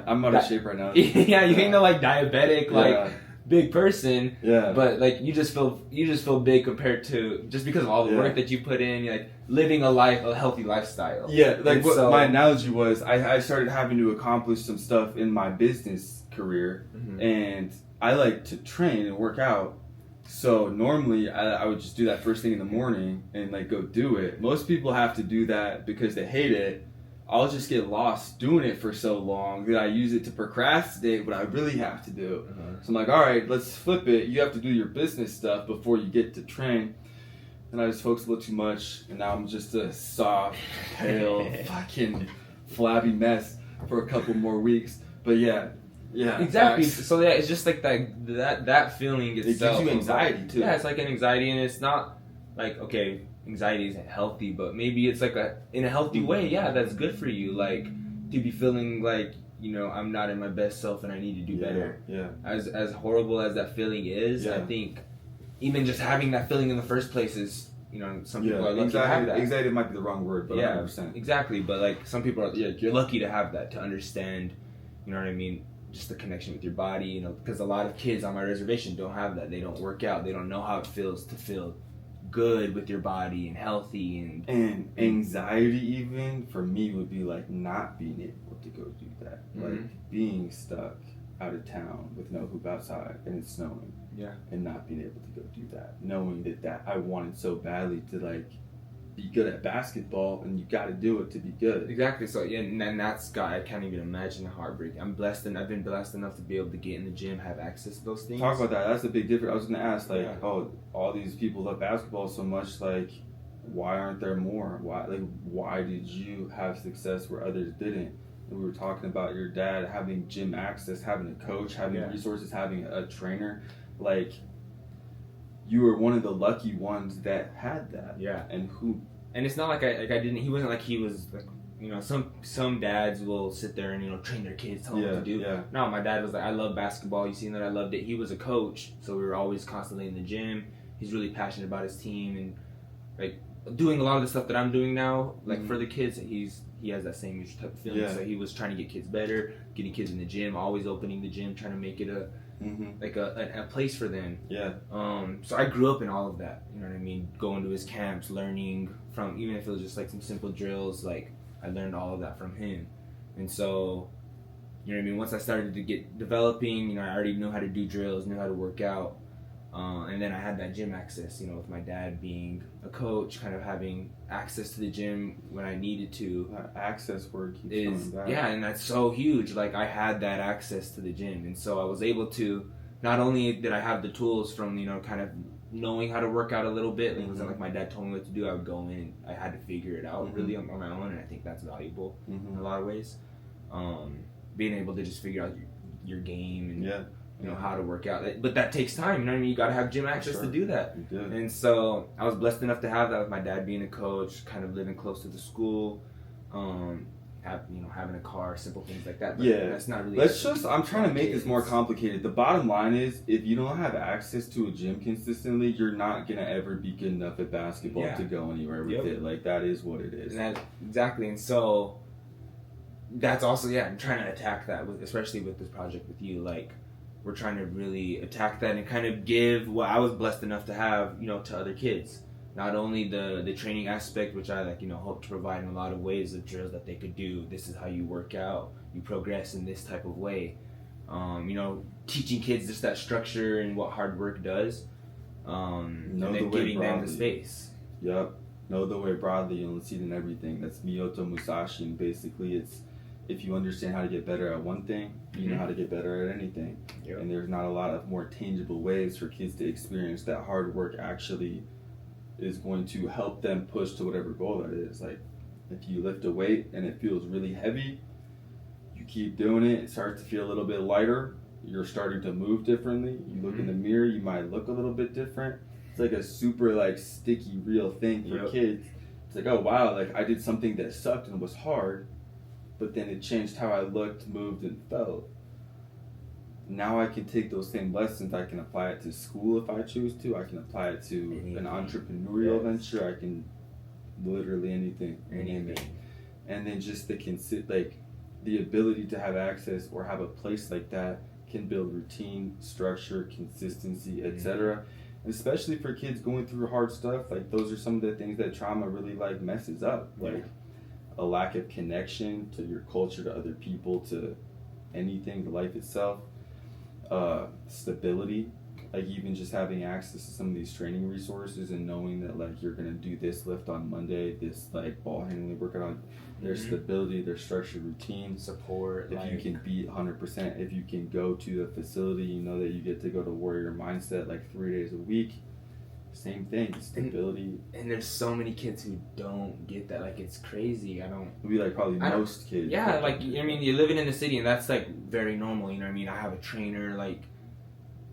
I'm out of shape right now. You ain't no like diabetic, like big person. But like you just feel big compared to just because of all the work that you put in, like living a healthy lifestyle. My analogy was I started having to accomplish some stuff in my business career, and I like to train and work out. So normally I would just do that first thing in the morning and like go do it. Most people have to do that because they hate it. I'll just get lost doing it for so long that I use it to procrastinate what I really have to do. So I'm like, all right, let's flip it. You have to do your business stuff before you get to train. And I just focused a little too much, and now I'm just a soft, pale, fucking flabby mess for a couple more weeks. But yeah, exactly. So it's just like that feeling itself. It gives you anxiety too. Yeah, it's like an anxiety, and it's not like, okay, anxiety isn't healthy, but maybe it's like in a healthy way. Yeah, that's good for you. Like to be feeling like, I'm not in my best self and I need to do better. Yeah. As horrible as that feeling is, I think even just having that feeling in the first place is, some people are lucky to have that. Anxiety might be the wrong word, but 100%. Exactly. But like some people are, you're lucky to have that, to understand, you know what I mean? Just the connection with your body, because a lot of kids on my reservation don't have that. They don't work out. They don't know how it feels to feel good with your body and healthy and anxiety. Even for me would be like not being able to go do that, like being stuck out of town with no hoop outside and it's snowing, and not being able to go do that, knowing that I wanted so badly to like be good at basketball, and you got to do it to be good. Exactly. So and that's I can't even imagine the heartbreak. I've been blessed enough to be able to get in the gym, have access to those things. Talk about that. That's a big difference. I was gonna ask, like, all these people love basketball so much, like, why aren't there more? Why did you have success where others didn't? And we were talking about your dad having gym access, having a coach, having resources, having a trainer, like. You were one of the lucky ones that had that. And it's not like I didn't. He wasn't like he was like, some dads will sit there and train their kids, tell them what to do. No, my dad was like, I love basketball. You seen that I loved it. He was a coach, so we were always constantly in the gym. He's really passionate about his team and like doing a lot of the stuff that I'm doing now, like for the kids. He has that same type of feeling. So he was trying to get kids better, getting kids in the gym, always opening the gym, trying to make it like a place for them. So I grew up in all of that. You know what I mean? Going to his camps, learning from, even if it was just like some simple drills, like I learned all of that from him. And so, you know what I mean? Once I started to get developing, I already knew how to do drills, knew how to work out. And then I had that gym access, with my dad being a coach, kind of having access to the gym when I needed to. Access word keeps coming back. Yeah, and that's so huge. Like, I had that access to the gym. And so I was able to, not only did I have the tools from, kind of knowing how to work out a little bit. It wasn't like my dad told me what to do. I would go in. I had to figure it out really on my own, and I think that's valuable in a lot of ways. Being able to just figure out your game and how to work out. But that takes time. You know what I mean? You got to have gym access to do that. And so I was blessed enough to have that with my dad being a coach, kind of living close to the school, having a car, simple things like that. But that's not really. I'm trying to make this more complicated. The bottom line is, if you don't have access to a gym consistently, you're not gonna ever be good enough at basketball to go anywhere with it. Like, that is what it is. Exactly. And so that's also I'm trying to attack that, especially with this project with you. Like, we're trying to really attack that and kind of give what I was blessed enough to have, to other kids. Not only the training aspect, which I hope to provide in a lot of ways of drills that they could do. This is how you work out. You progress in this type of way. Teaching kids just that structure and what hard work does. And then giving them the space. Yep. Know the way broadly, you'll see it in everything. That's Miyoto Musashi, and basically it's, if you understand how to get better at one thing, you know how to get better at anything. And there's not a lot of more tangible ways for kids to experience that hard work actually is going to help them push to whatever goal that is. Like, If you lift a weight and it feels really heavy, you keep doing it, it starts to feel a little bit lighter, you're starting to move differently. You look in the mirror, you might look a little bit different. It's like a super like sticky real thing for kids. It's like, oh wow, like I did something that sucked and was hard, but then it changed how I looked, moved, and felt. Now I can take those same lessons, I can apply it to school if I choose to, I can apply it to an entrepreneurial venture, I can literally anything. And then just the ability to have access or have a place like that can build routine, structure, consistency, etc. Especially for kids going through hard stuff, like those are some of the things that trauma really like messes up, like a lack of connection to your culture, to other people, to anything, to life itself. Stability, like even just having access to some of these training resources and knowing that like you're gonna do this lift on Monday, this like ball handling workout on, their stability, their structured routine, support. If you can be 100%, if you can go to the facility, you know that you get to go to warrior mindset like 3 days a week. Same thing, stability. And there's so many kids who don't get that. Like, it's crazy. It'd be like probably most kids. Yeah, like, I mean, you're living in the city, and that's, like, very normal, you know what I mean? I have a trainer, like,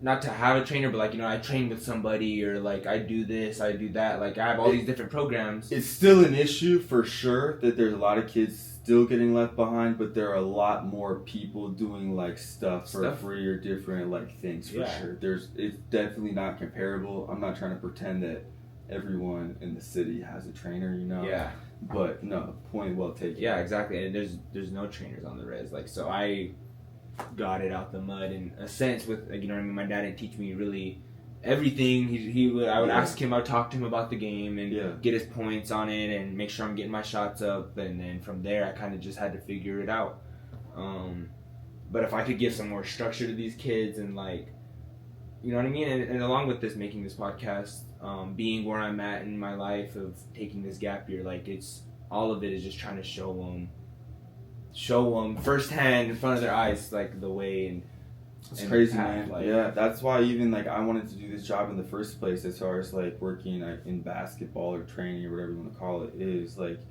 not to have a trainer, but, like, you know, I train with somebody, or, like, I do this, I do that. Like, I have all these different programs. It's still an issue, for sure, that there's a lot of kids still getting left behind, but there are a lot more people doing like stuff for free or different like things for sure. It's definitely not comparable. I'm not trying to pretend that everyone in the city has a trainer, you know. Yeah. But no, point well taken. Yeah, exactly. And there's no trainers on the res. Like, so I got it out the mud in a sense with, like, you know what I mean. My dad didn't teach me really everything. I would ask him, I would talk to him about the game and get his points on it and make sure I'm getting my shots up, and then from there I kind of just had to figure it out. But if I could give some more structure to these kids and, like, you know what I mean, and along with this, making this podcast, being where I'm at in my life of taking this gap year, like, it's all of it is just trying to show them firsthand in front of their eyes, like, the way and it's crazy, man. Like, yeah, that's why even like I wanted to do this job in the first place, as far as like working in basketball or training or whatever you want to call it. Is like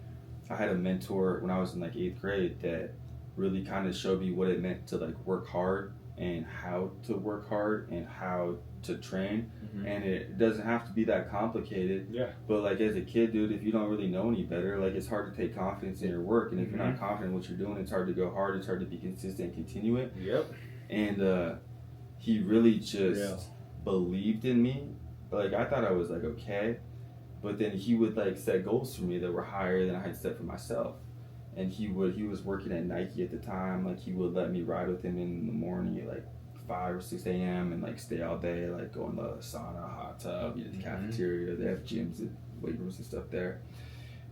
I had a mentor when I was in like 8th grade that really kind of showed me what it meant to like work hard and how to work hard and how to train. And it doesn't have to be that complicated. Yeah. But like as a kid, dude, if you don't really know any better, like it's hard to take confidence in your work, and if you're not confident in what you're doing, it's hard to go hard. It's hard to be consistent and continue it. Yep. And he really just believed in me. Like I thought I was like okay, but then he would like set goals for me that were higher than I had set for myself. And he was working at Nike at the time. Like he would let me ride with him in the morning at like 5 or 6 a.m. and like stay all day, like go in the sauna, hot tub, the cafeteria. They have gyms and weight rooms and stuff there.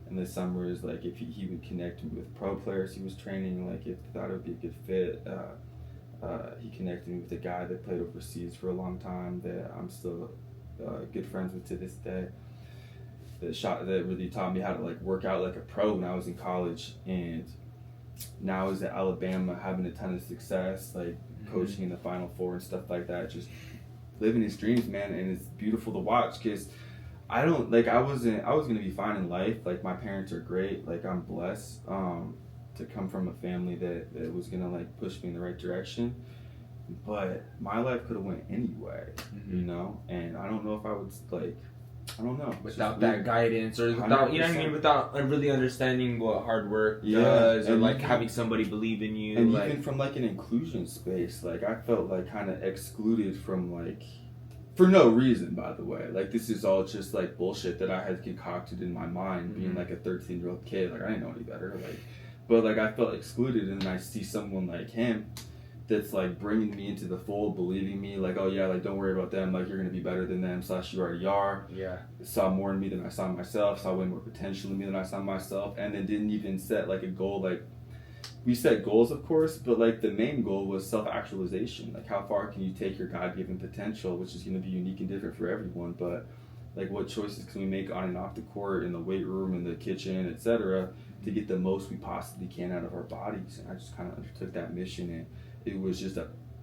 And the summers, like if he would connect me with pro players he was training, like if he thought it would be a good fit. He connected me with a guy that played overseas for a long time that I'm still good friends with to this day. That really taught me how to like work out like a pro when I was in college, and now I was at Alabama having a ton of success, like coaching in the Final Four and stuff like that. Just living his dreams, man, and it's beautiful to watch because I was gonna be fine in life. Like my parents are great. Like I'm blessed. To come from a family that was gonna like push me in the right direction, but my life could have went anyway, you know. And I don't know if I would like, I don't know, without that guidance or without 100%. You know what I mean, without really understanding what hard work does, or like having somebody believe in you, and like, even from like an inclusion space, like I felt like kind of excluded from like. For no reason, by the way. Like, this is all just, like, bullshit that I had concocted in my mind, being, like, a 13-year-old kid. Like, I didn't know any better. Like, but, like, I felt excluded, and then I see someone like him that's, like, bringing me into the fold, believing me, like, oh, yeah, like, don't worry about them. Like, you're going to be better than them, / you already are. Yeah. Saw more in me than I saw myself, saw way more potential in me than I saw myself, and then didn't even set, like, a goal, like, we set goals, of course, but like the main goal was self-actualization. Like how far can you take your God-given potential, which is going to be unique and different for everyone, but like what choices can we make on and off the court, in the weight room, in the kitchen, etc., to get the most we possibly can out of our bodies. And I just kind of undertook that mission, and it was just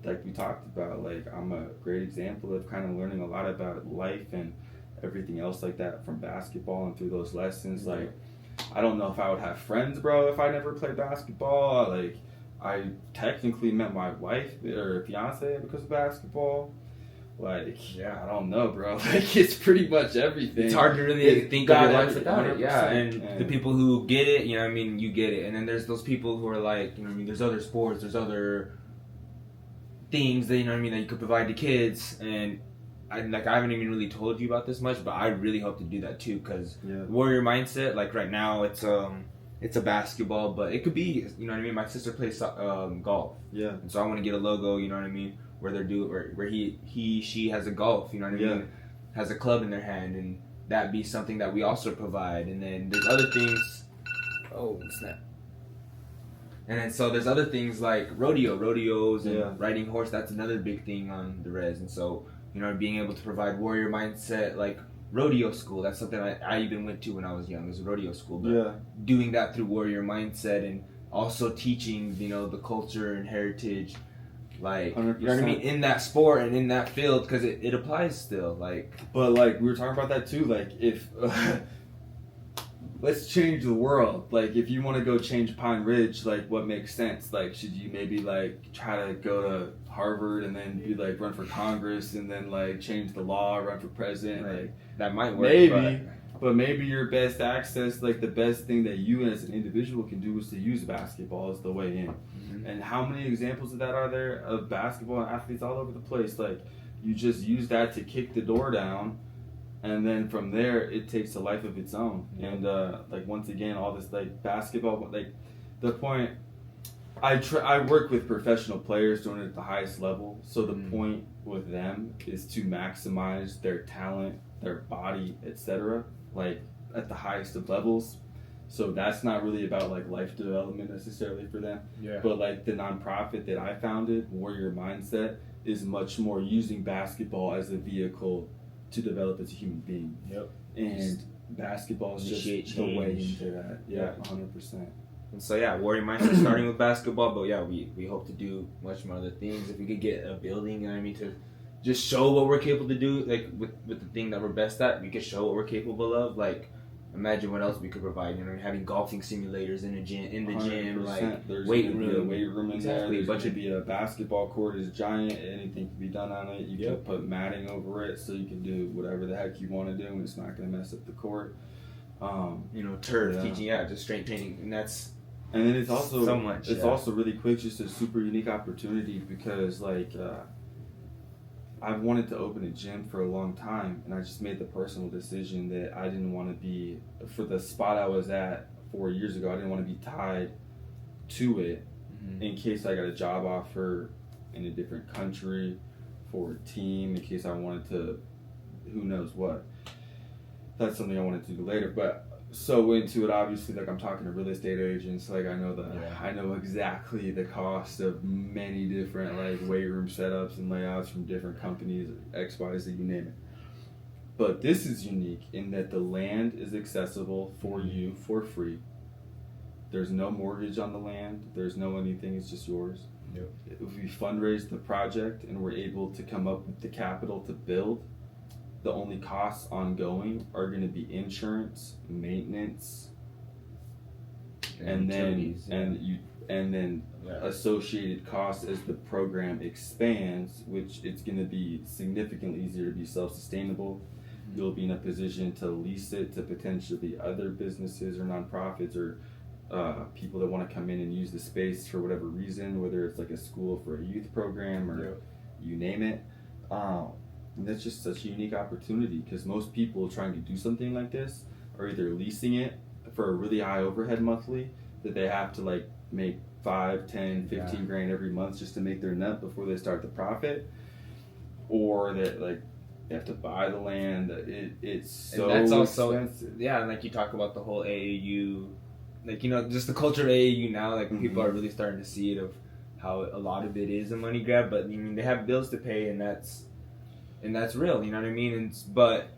like we talked about, like I'm a great example of kind of learning a lot about life and everything else like that from basketball, and through those lessons, like I don't know if I would have friends, bro, if I never played basketball. Like, I technically met my wife or fiance because of basketball. Like, yeah, I don't know, bro. Like, it's pretty much everything. It's hard to really think of your life without it. Yeah, and the people who get it, you know what I mean, you get it. And then there's those people who are like, you know what I mean, there's other sports, there's other things that, you know what I mean, that you could provide to kids. And I haven't even really told you about this much, but I really hope to do that too, because warrior mindset, like right now, it's a basketball, but it could be, you know what I mean. My sister plays golf, and so I want to get a logo, you know what I mean, where she has a golf, you know what I mean, has a club in their hand, and that be something that we also provide. And then there's other things. Oh snap! And then so there's other things like rodeos and riding horse. That's another big thing on the res, and so. You know, being able to provide warrior mindset, like rodeo school. That's something I even went to when I was young. It was a rodeo school. But doing that through warrior mindset and also teaching, you know, the culture and heritage, like, 100%. You know what I mean, in that sport and in that field, because it applies still. Like, but like we were talking about that too. Like, if let's change the world. Like, if you want to go change Pine Ridge, like, what makes sense? Like, should you maybe like try to go to Harvard and then be like run for Congress and then like change the law, run for president? Like, that might work. Maybe, but maybe your best access, like the best thing that you as an individual can do is to use basketball as the way in. Mm-hmm. And how many examples of that are there of basketball athletes all over the place? Like, you just use that to kick the door down. And then from there, it takes a life of its own. Yeah. And like, once again, all this like basketball, like the point, I work with professional players doing it at the highest level. So the point with them is to maximize their talent, their body, etc. Like at the highest of levels. So that's not really about like life development necessarily for them. Yeah. But like the nonprofit that I founded, Warrior Mindset, is much more using basketball as a vehicle to develop as a human being. Yep. And basketball is just the way into that. Yeah, 100%. And so warrior mindset starting with basketball, but we hope to do much more other things. If we could get a building, you know what I mean, to just show what we're capable to do, like with the thing that we're best at, we could show what we're capable of. Like, imagine what else we could provide. You know, having golfing simulators in the gym, like there's weight room, a weight room in there. There's going to be a basketball court is giant. Anything can be done on it. You can put matting over it, so you can do whatever the heck you want to do, and it's not going to mess up the court. You know, turf teaching, just strength training, and that's. And then it's also so much. It's also really quick, just a super unique opportunity because like I've wanted to open a gym for a long time, and I just made the personal decision that I didn't want to be for the spot I was at 4 years ago. I didn't want to be tied to it in case I got a job offer in a different country for a team. In case I wanted to, who knows what. That's something I wanted to do later, but. So into it, obviously, like I'm talking to real estate agents, like I know exactly the cost of many different like weight room setups and layouts from different companies, X, Y, Z, you name it. But this is unique in that the land is accessible for you for free. There's no mortgage on the land. There's no anything. It's just yours. Yep. If we fundraise the project and we're able to come up with the capital to build, the only costs ongoing are going to be insurance, maintenance, and then associated costs as the program expands, which it's going to be significantly easier to be self-sustainable. You'll be in a position to lease it to potentially other businesses or nonprofits or people that want to come in and use the space for whatever reason, whether it's like a school for a youth program or you name it. And that's just such a unique opportunity because most people trying to do something like this are either leasing it for a really high overhead monthly that they have to like make 5, 10, 15 grand every month just to make their nut before they start the profit, or that like they have to buy the land. It's so and that's also expensive. And like you talk about the whole AAU, like, you know, just the culture of AAU now, like people are really starting to see it of how a lot of it is a money grab, but I mean they have bills to pay and that's real, you know what I mean? But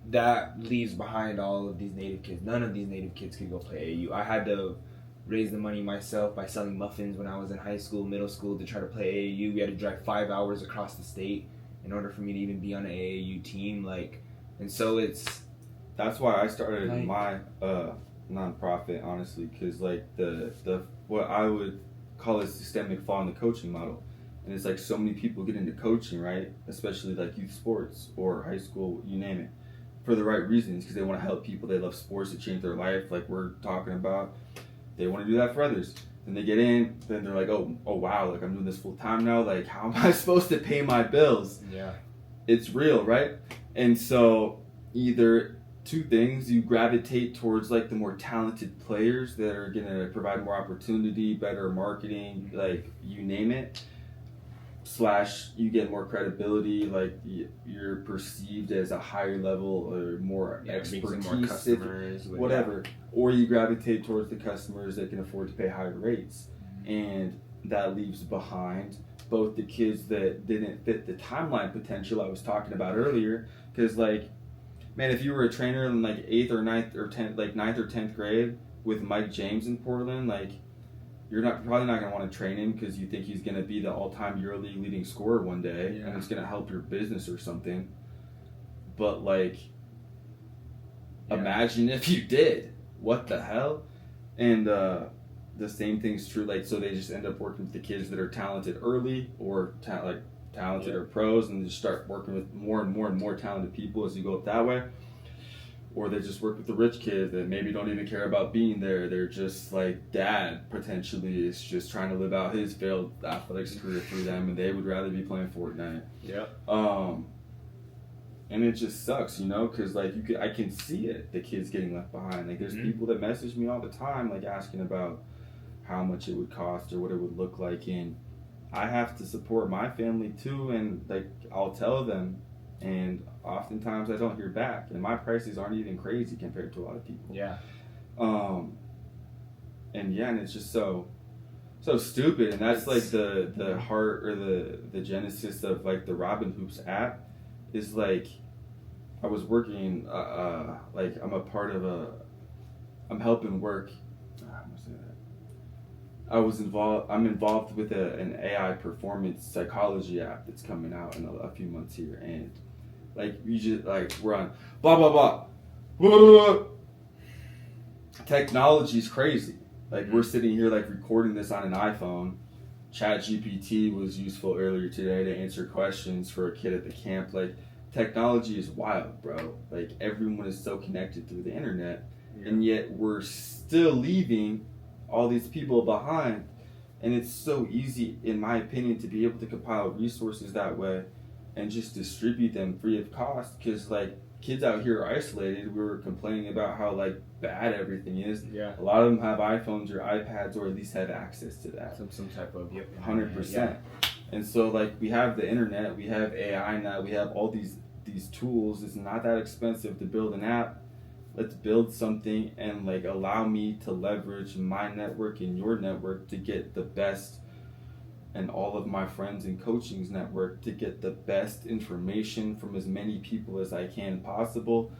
that leaves behind all of these native kids. None of these native kids could go play AAU. I had to raise the money myself by selling muffins when I was in high school, middle school to try to play AAU. We had to drive 5 hours across the state in order for me to even be on an AAU team. Like, and so that's why I started my nonprofit, honestly, because like the what I would call a systemic flaw in the coaching model, and it's like so many people get into coaching, right? Especially like youth sports or high school, you name it, for the right reasons, because they want to help people. They love sports to change their life, like we're talking about. They want to do that for others. Then they get in, then they're like, oh wow, like I'm doing this full time now. Like how am I supposed to pay my bills? Yeah, it's real, right? And so either two things, you gravitate towards like the more talented players that are gonna provide more opportunity, better marketing, like you name it, / you get more credibility, like you're perceived as a higher level or more expertise, more customers, whatever. Or you gravitate towards the customers that can afford to pay higher rates, and that leaves behind both the kids that didn't fit the timeline potential I was talking about earlier. Because like, man, if you were a trainer in like 8th or 9th or 10th, like 9th or 10th grade with Mike James in Portland, like you're probably not gonna want to train him because you think he's gonna be the all-time EuroLeague leading scorer one day, and it's gonna help your business or something. But like, imagine if you did. What the hell? And the same thing's true. Like, so they just end up working with the kids that are talented early, or talented or pros, and just start working with more and more and more talented people as you go up that way. Or they just work with the rich kids that maybe don't even care about being there. They're just like dad potentially is just trying to live out his failed athletics career through them, and they would rather be playing Fortnite. Yeah. And it just sucks, you know, because like I can see it. The kids getting left behind. Like there's people that message me all the time, like asking about how much it would cost or what it would look like, and I have to support my family too. And like I'll tell them, and oftentimes I don't hear back, and my prices aren't even crazy compared to a lot of people. Yeah. And it's just so stupid, and that's like the heart or the genesis of like the Robin Hoops app. Is like I was working like I'm helping work. I'm involved with an AI performance psychology app that's coming out in a few months here, and like we just like we're on blah blah blah, blah, blah, blah. Technology's crazy. Like we're sitting here like recording this on an iPhone. ChatGPT was useful earlier today to answer questions for a kid at the camp. Like technology is wild, bro. Like everyone is so connected through the internet, and yet we're still leaving all these people behind. And it's so easy, in my opinion, to be able to compile resources that way and just distribute them free of cost. Because like kids out here are isolated. We were complaining about how like bad everything is. Yeah. A lot of them have iPhones or iPads, or at least have access to that. Some type of 100%. Yeah. And so like we have the internet, we have AI now, we have all these tools. It's not that expensive to build an app. Let's build something and like allow me to leverage my network and your network to get the best, and all of my friends in coaching's network to get the best information from as many people as I can possible,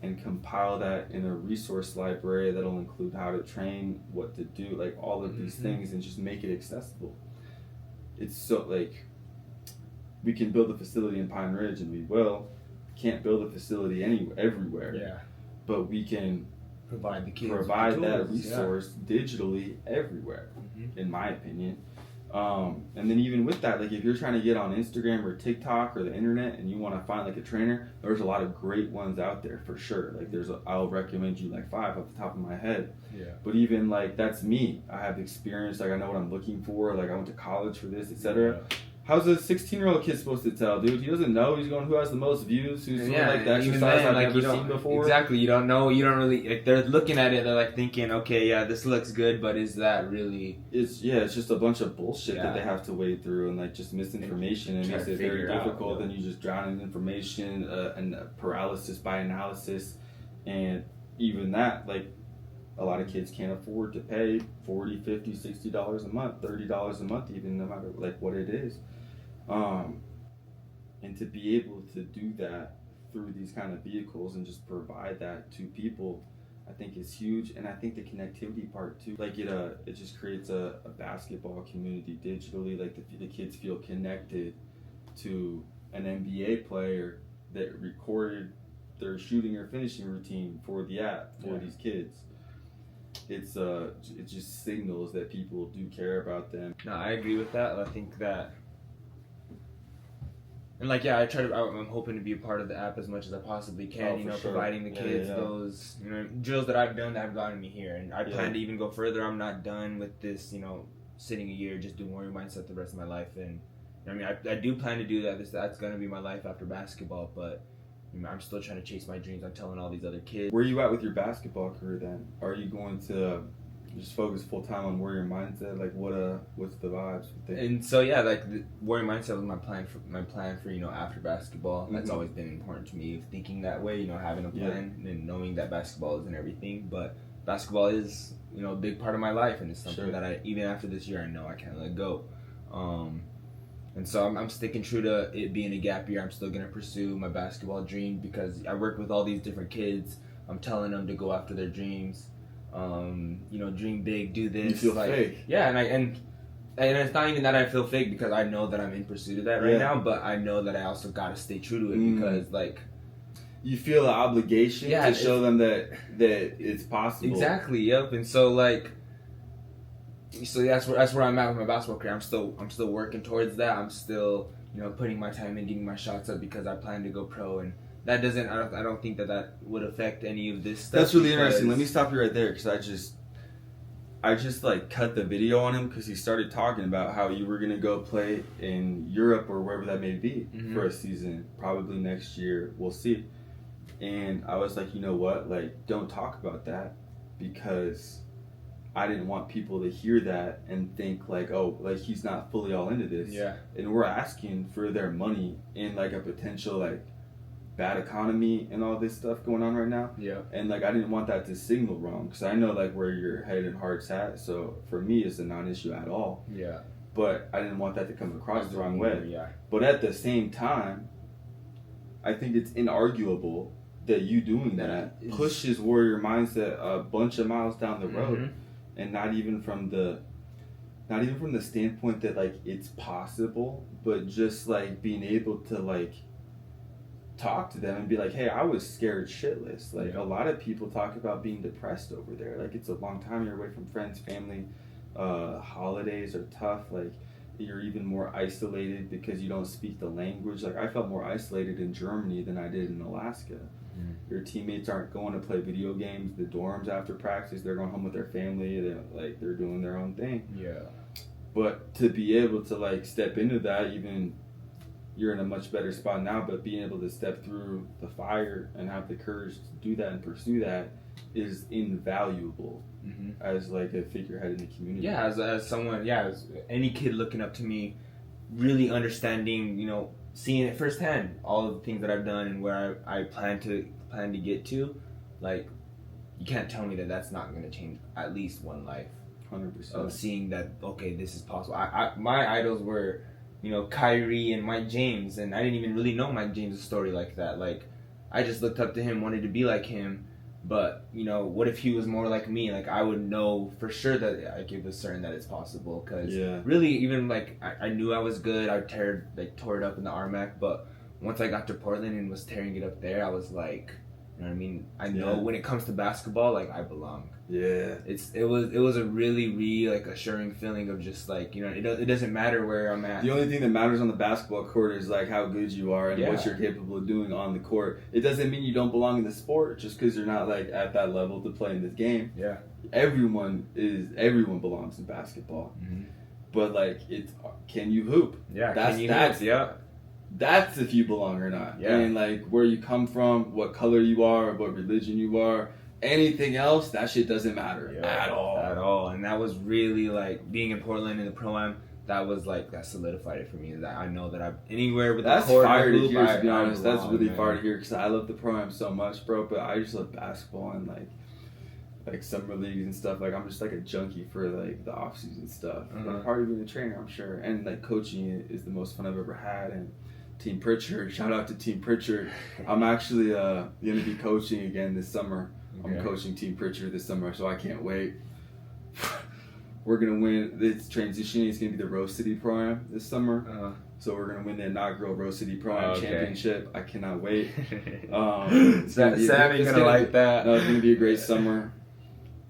and compile that in a resource library that'll include how to train, what to do, like all of these things, and just make it accessible. It's so like we can build a facility in Pine Ridge, and we will. Can't build a facility everywhere. Yeah. But we can provide the kids that resource digitally everywhere, in my opinion. And then even with that, like if you're trying to get on Instagram or TikTok or the internet and you want to find like a trainer, there's a lot of great ones out there for sure. Like I'll recommend you like 5 off the top of my head. Yeah. But even like that's me. I have experience. Like I know what I'm looking for. Like I went to college for this, etc. Yeah. How's a 16-year-old kid supposed to tell, dude? He doesn't know. He's going who has the most views, who's doing like the exercise I've never seen before. Exactly. You don't know. You don't really. Like, they're looking at it. They're like thinking, okay, yeah, this looks good, but is that really? It's just a bunch of bullshit that they have to wade through, and like just misinformation. It makes it very difficult. Then you just drown in information and paralysis by analysis, and even that, like a lot of kids can't afford to pay $40, $50, $60 a month, $30 a month, even no matter like what it is. And to be able to do that through these kind of vehicles and just provide that to people, I think is huge. And I think the connectivity part too, like it just creates a basketball community digitally. Like the kids feel connected to an NBA player that recorded their shooting or finishing routine for the app for these kids. it just signals that people do care about them. No, I agree with that. I think that, and like, yeah, I'm hoping to be a part of the app as much as I possibly can. You know, sure. Providing the kids those, you know, drills that I've done that have gotten me here, and I plan to even go further. I'm not done with this, you know, sitting a year just doing warrior mindset the rest of my life. And I mean, I do plan to do that. That's gonna be my life after basketball, but I'm still trying to chase my dreams. I'm telling all these other kids. Where are you at with your basketball career then? Are you going to just focus full time on warrior mindset? Like, what's the vibes with it? And so yeah, like the warrior mindset was my plan for you know, after basketball. That's always been important to me, thinking that way. You know, having a plan and knowing that basketball isn't everything, but basketball is, you know, a big part of my life, and it's something that I, even after this year, I know I can't let go. And so I'm sticking true to it being a gap year. I'm still going to pursue my basketball dream because I work with all these different kids. I'm telling them to go after their dreams. You know, dream big, do this. You feel fake. Yeah, and it's not even that I feel fake because I know that I'm in pursuit of that right now, but I know that I also got to stay true to it because, like, you feel an obligation to show them that it's possible. Exactly, yep. And so, like, that's where I'm at with my basketball career. I'm still working towards that. I'm still, you know, putting my time in, getting my shots up because I plan to go pro, and that doesn't. I don't think that would affect any of this stuff. That's really interesting. Let me stop you right there because I just like cut the video on him because he started talking about how you were gonna go play in Europe or wherever that may be for a season, probably next year. We'll see. And I was like, you know what? Like, don't talk about that because I didn't want people to hear that and think like, oh, like he's not fully all into this. Yeah. And we're asking for their money in like a potential like bad economy and all this stuff going on right now. Yeah. And like I didn't want that to signal wrong because I know like where your head and heart's at. So for me, it's a non-issue at all. Yeah. But I didn't want that to come across the wrong way. Yeah. But at the same time, I think it's inarguable that you doing that pushes warrior mindset a bunch of miles down the road. And not even from the standpoint that like it's possible, but just like being able to like talk to them and be like, hey, I was scared shitless. Like a lot of people talk about being depressed over there. Like it's a long time you're away from friends, family, holidays are tough. Like you're even more isolated because you don't speak the language. Like I felt more isolated in Germany than I did in Alaska. Your teammates aren't going to play video games. The dorms after practice, they're going home with their family. They're doing their own thing. Yeah. But to be able to like step into that, even you're in a much better spot now. But being able to step through the fire and have the courage to do that and pursue that is invaluable as like a figurehead in the community. Yeah, as someone, as any kid looking up to me, really understanding, you know, seeing it firsthand, all of the things that I've done and where I plan to get to, like, you can't tell me that that's not going to change at least one life. 100%. Of seeing that, okay, this is possible. My idols were, you know, Kyrie and Mike James, and I didn't even really know Mike James' story like that. Like, I just looked up to him, wanted to be like him, but, you know, what if he was more like me? Like, I would know for sure that I could be certain that it's possible, because really, even, like, I knew I was good. I tore it up in the RMAC, but once I got to Portland and was tearing it up there, I was like, you know what I mean? I know when it comes to basketball, like, I belong. Yeah. It was a really like assuring feeling of just like, you know, it doesn't matter where I'm at. The only thing that matters on the basketball court is like how good you are and what you're capable of doing on the court. It doesn't mean you don't belong in the sport just because you're not like at that level to play in this game. Yeah. Everyone belongs in basketball. But like can you hoop? Yeah. That's if you belong or not. Yeah. And like where you come from, what color you are, what religion you are. Anything else, that shit doesn't matter at all. And that was really like being in Portland in the Pro-Am, that was like, that solidified it for me. That I know that I'm anywhere with the court. That's fire to hear, to be honest. That's really fire to hear because I love the Pro-Am so much, bro. But I just love basketball and like summer leagues and stuff. Like I'm just like a junkie for like the off season stuff. Like part of being a trainer, I'm sure. And like coaching is the most fun I've ever had. And Team Pritchard, shout out to Team Pritchard. I'm actually gonna be coaching again this summer. I'm coaching Team Pritchard this summer, so I can't wait. We're going to win. It's transitioning. It's going to be the Rose City Pro-Am this summer. So we're going to win the inaugural Rose City Pro-Am championship. I cannot wait. Sammy going to like that. No, it's going to be a great summer.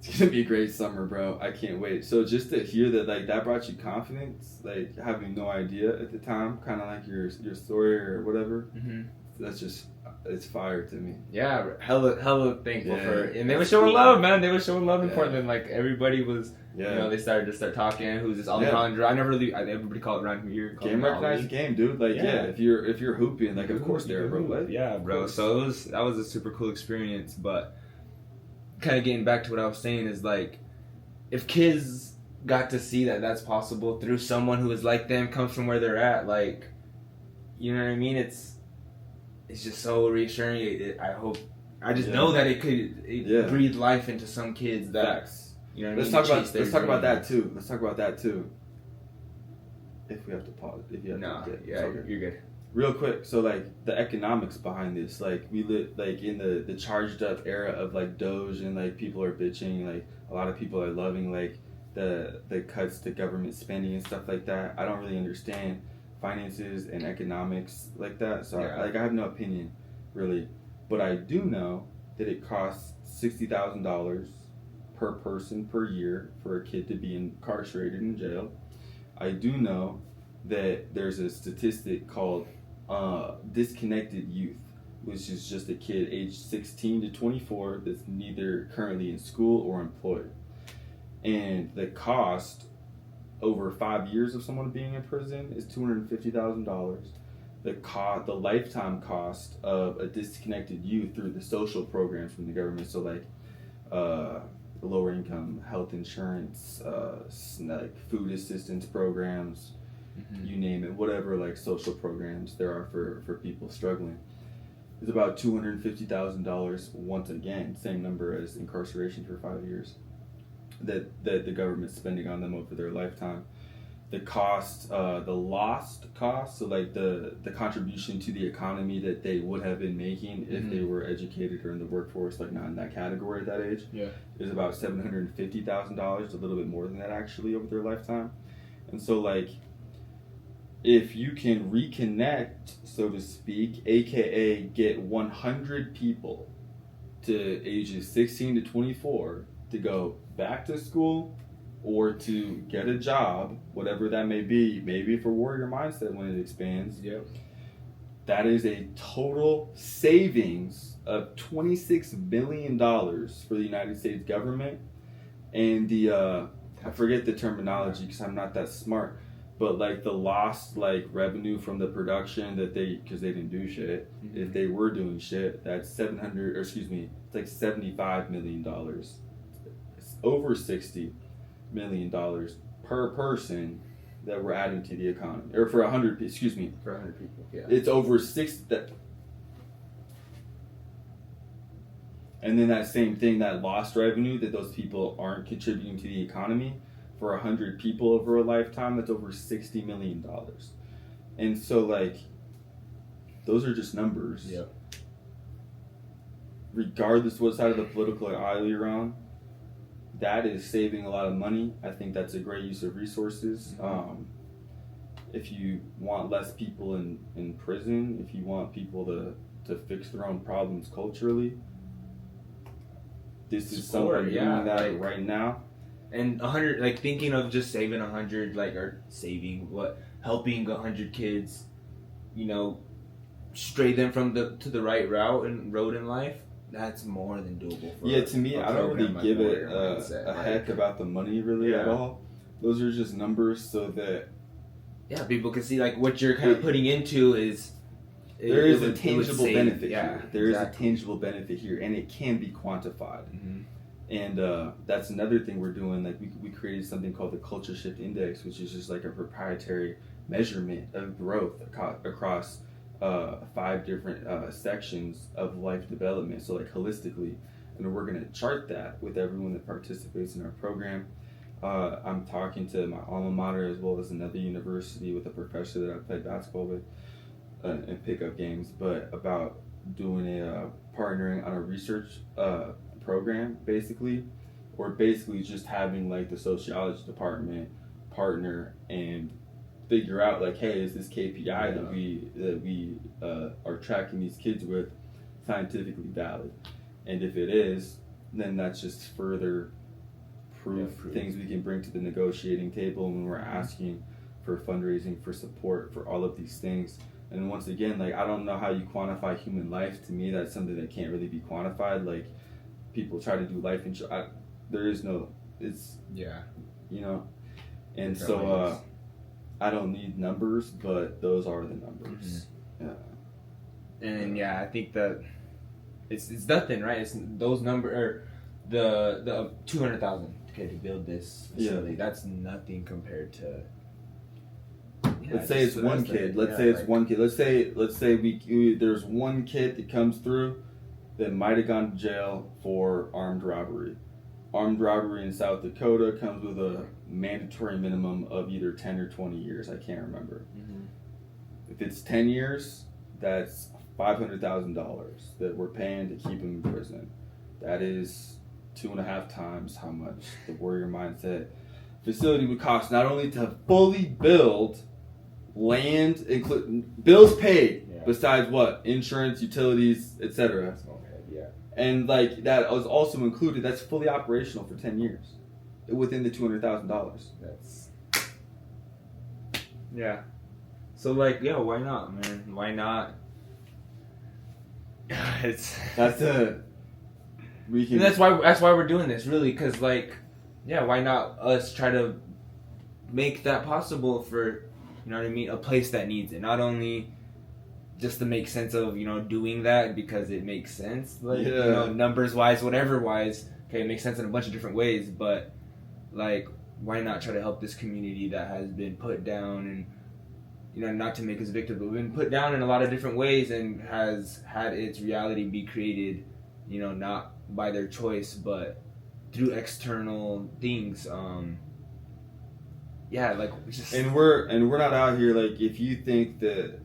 It's gonna be a great summer, bro. I can't wait. So just to hear that, like, that brought you confidence, like having no idea at the time, kind of like your story or whatever. Mm-hmm. That's just, it's fire to me. Yeah, hella thankful for it. And they were That's showing cool. love, man. They were showing love in Yeah. Portland. Like, everybody was, you know, they started to start talking. Who's this Alejandro? I never really, everybody called it around here. Game recognized the game, dude. Like, if you're hooping, like, of course they're, bro. What? Yeah, bro. So that was a super cool experience. But kind of getting back to what I was saying is, like, if kids got to see that that's possible through someone who is like them, comes from where they're at, like, you know what I mean? It's just so reassuring. I just know that it could breathe life into some kids. That, you know what I mean? Let's talk about that too. Let's talk about that too. If we have to pause, if you have to, you're good. Real quick, so like the economics behind this, like we live like in the charged up era of like Doge, and like people are bitching, like a lot of people are loving like the cuts to government spending and stuff like that. I don't really understand finances and economics like that, so I have no opinion really, but I do know that it costs $60,000 per person per year for a kid to be incarcerated in jail. I do know that there's a statistic called disconnected youth, which is just a kid aged 16 to 24 that's neither currently in school or employed. And the cost over 5 years of someone being in prison is $250,000. The lifetime cost of a disconnected youth through the social programs from the government, so like lower income health insurance, like food assistance programs, you name it, whatever like social programs there are for people struggling, is about $250,000. Once again, same number as incarceration for 5 years that the government's spending on them over their lifetime. The cost, the lost cost, so like the contribution to the economy that they would have been making if they were educated or in the workforce, like not in that category at that age, is about $750,000, a little bit more than that actually over their lifetime. And so like, if you can reconnect, so to speak, aka get 100 people to ages 16 to 24 to go back to school or to get a job, whatever that may be, maybe for Warrior Mindset when it expands, that is a total savings of $26 billion for the United States government. And the, I forget the terminology because I'm not that smart, but like the lost like revenue from the production that because they didn't do shit. If they were doing shit, that's it's like $75 million. It's over $60 million per person that we're adding to the economy, or for 100 people. It's over 6 that. And then that same thing, that lost revenue that those people aren't contributing to the economy, for 100 people over a lifetime, that's over $60 million. And so like, those are just numbers. Regardless what side of the political aisle you're on, that is saving a lot of money. I think that's a great use of resources. If you want less people in prison, if you want people to fix their own problems culturally, this is someone doing that like, right now. And 100, like thinking of just saving 100, like, or helping 100 kids, you know, stray them from to the right road in life. That's more than doable. For to me, I don't really give it a heck about the money really at all. Those are just numbers so that people can see like what you're kind of putting into is. There is a tangible benefit here. There is a tangible benefit here, and it can be quantified. And that's another thing we're doing. Like we created something called the Culture Shift Index, which is just like a proprietary measurement of growth across 5 different sections of life development. So like holistically, and we're gonna chart that with everyone that participates in our program. I'm talking to my alma mater as well as another university with a professor that I played basketball with in pickup games, but about doing a partnering on a research program basically just having like the sociology department partner and figure out like, hey, is this KPI that we are tracking these kids with scientifically valid? And if it is, then that's just further things we can bring to the negotiating table when we're asking for fundraising, for support, for all of these things. And once again, like, I don't know how you quantify human life. To me, that's something that can't really be quantified. Like, people try to do life insurance. There is no, it's, you know. And so I don't need numbers, but those are the numbers. And I think that it's nothing, right? It's those numbers, the 200,000 to build this facility. That's nothing compared to. Let's say it's one kid. Let's say it's one kid. Let's say there's one kid that comes through that might have gone to jail for armed robbery. Armed robbery in South Dakota comes with a mandatory minimum of either 10 or 20 years. I can't remember. If it's 10 years, that's $500,000 that we're paying to keep him in prison. That is 2.5 times how much the Warrior Mindset facility would cost, not only to fully build, land, bills paid, besides what? Insurance, utilities, etc. And like that was also included. That's fully operational for 10 years, within the $200,000. That's So like, why not, man? Why not? That's why we're doing this, really, because like, why not us try to make that possible for, you know what I mean, a place that needs it, not only just to make sense of, you know, doing that because it makes sense, like, you know, numbers wise, whatever wise, okay, it makes sense in a bunch of different ways, but like, why not try to help this community that has been put down, and, you know, not to make us victims, but been put down in a lot of different ways and has had its reality be created, you know, not by their choice, but through external things. Like, and we're not out here, like, if you think that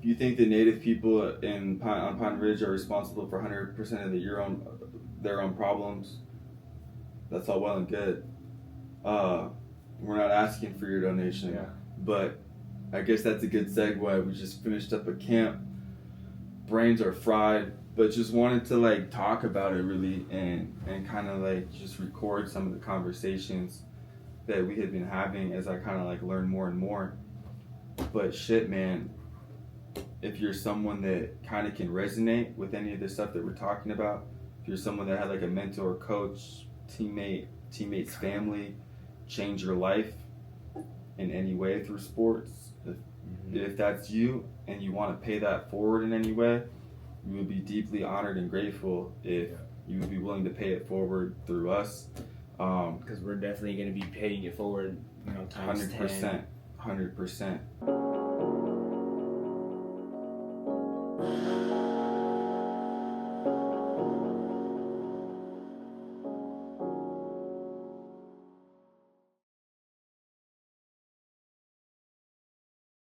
Native people on Pine Ridge are responsible for 100% of their own problems, that's all well and good. We're not asking for your donation, but I guess that's a good segue. We just finished up a camp. Brains are fried, but just wanted to like talk about it really and kind of like just record some of the conversations that we had been having as I kind of like learn more and more. But shit, man, if you're someone that kind of can resonate with any of the stuff that we're talking about, if you're someone that had like a mentor, coach, teammate's family change your life in any way through sports, if that's you and you want to pay that forward in any way, we would be deeply honored and grateful if you would be willing to pay it forward through us. Because we're definitely going to be paying it forward, you know, times 100%.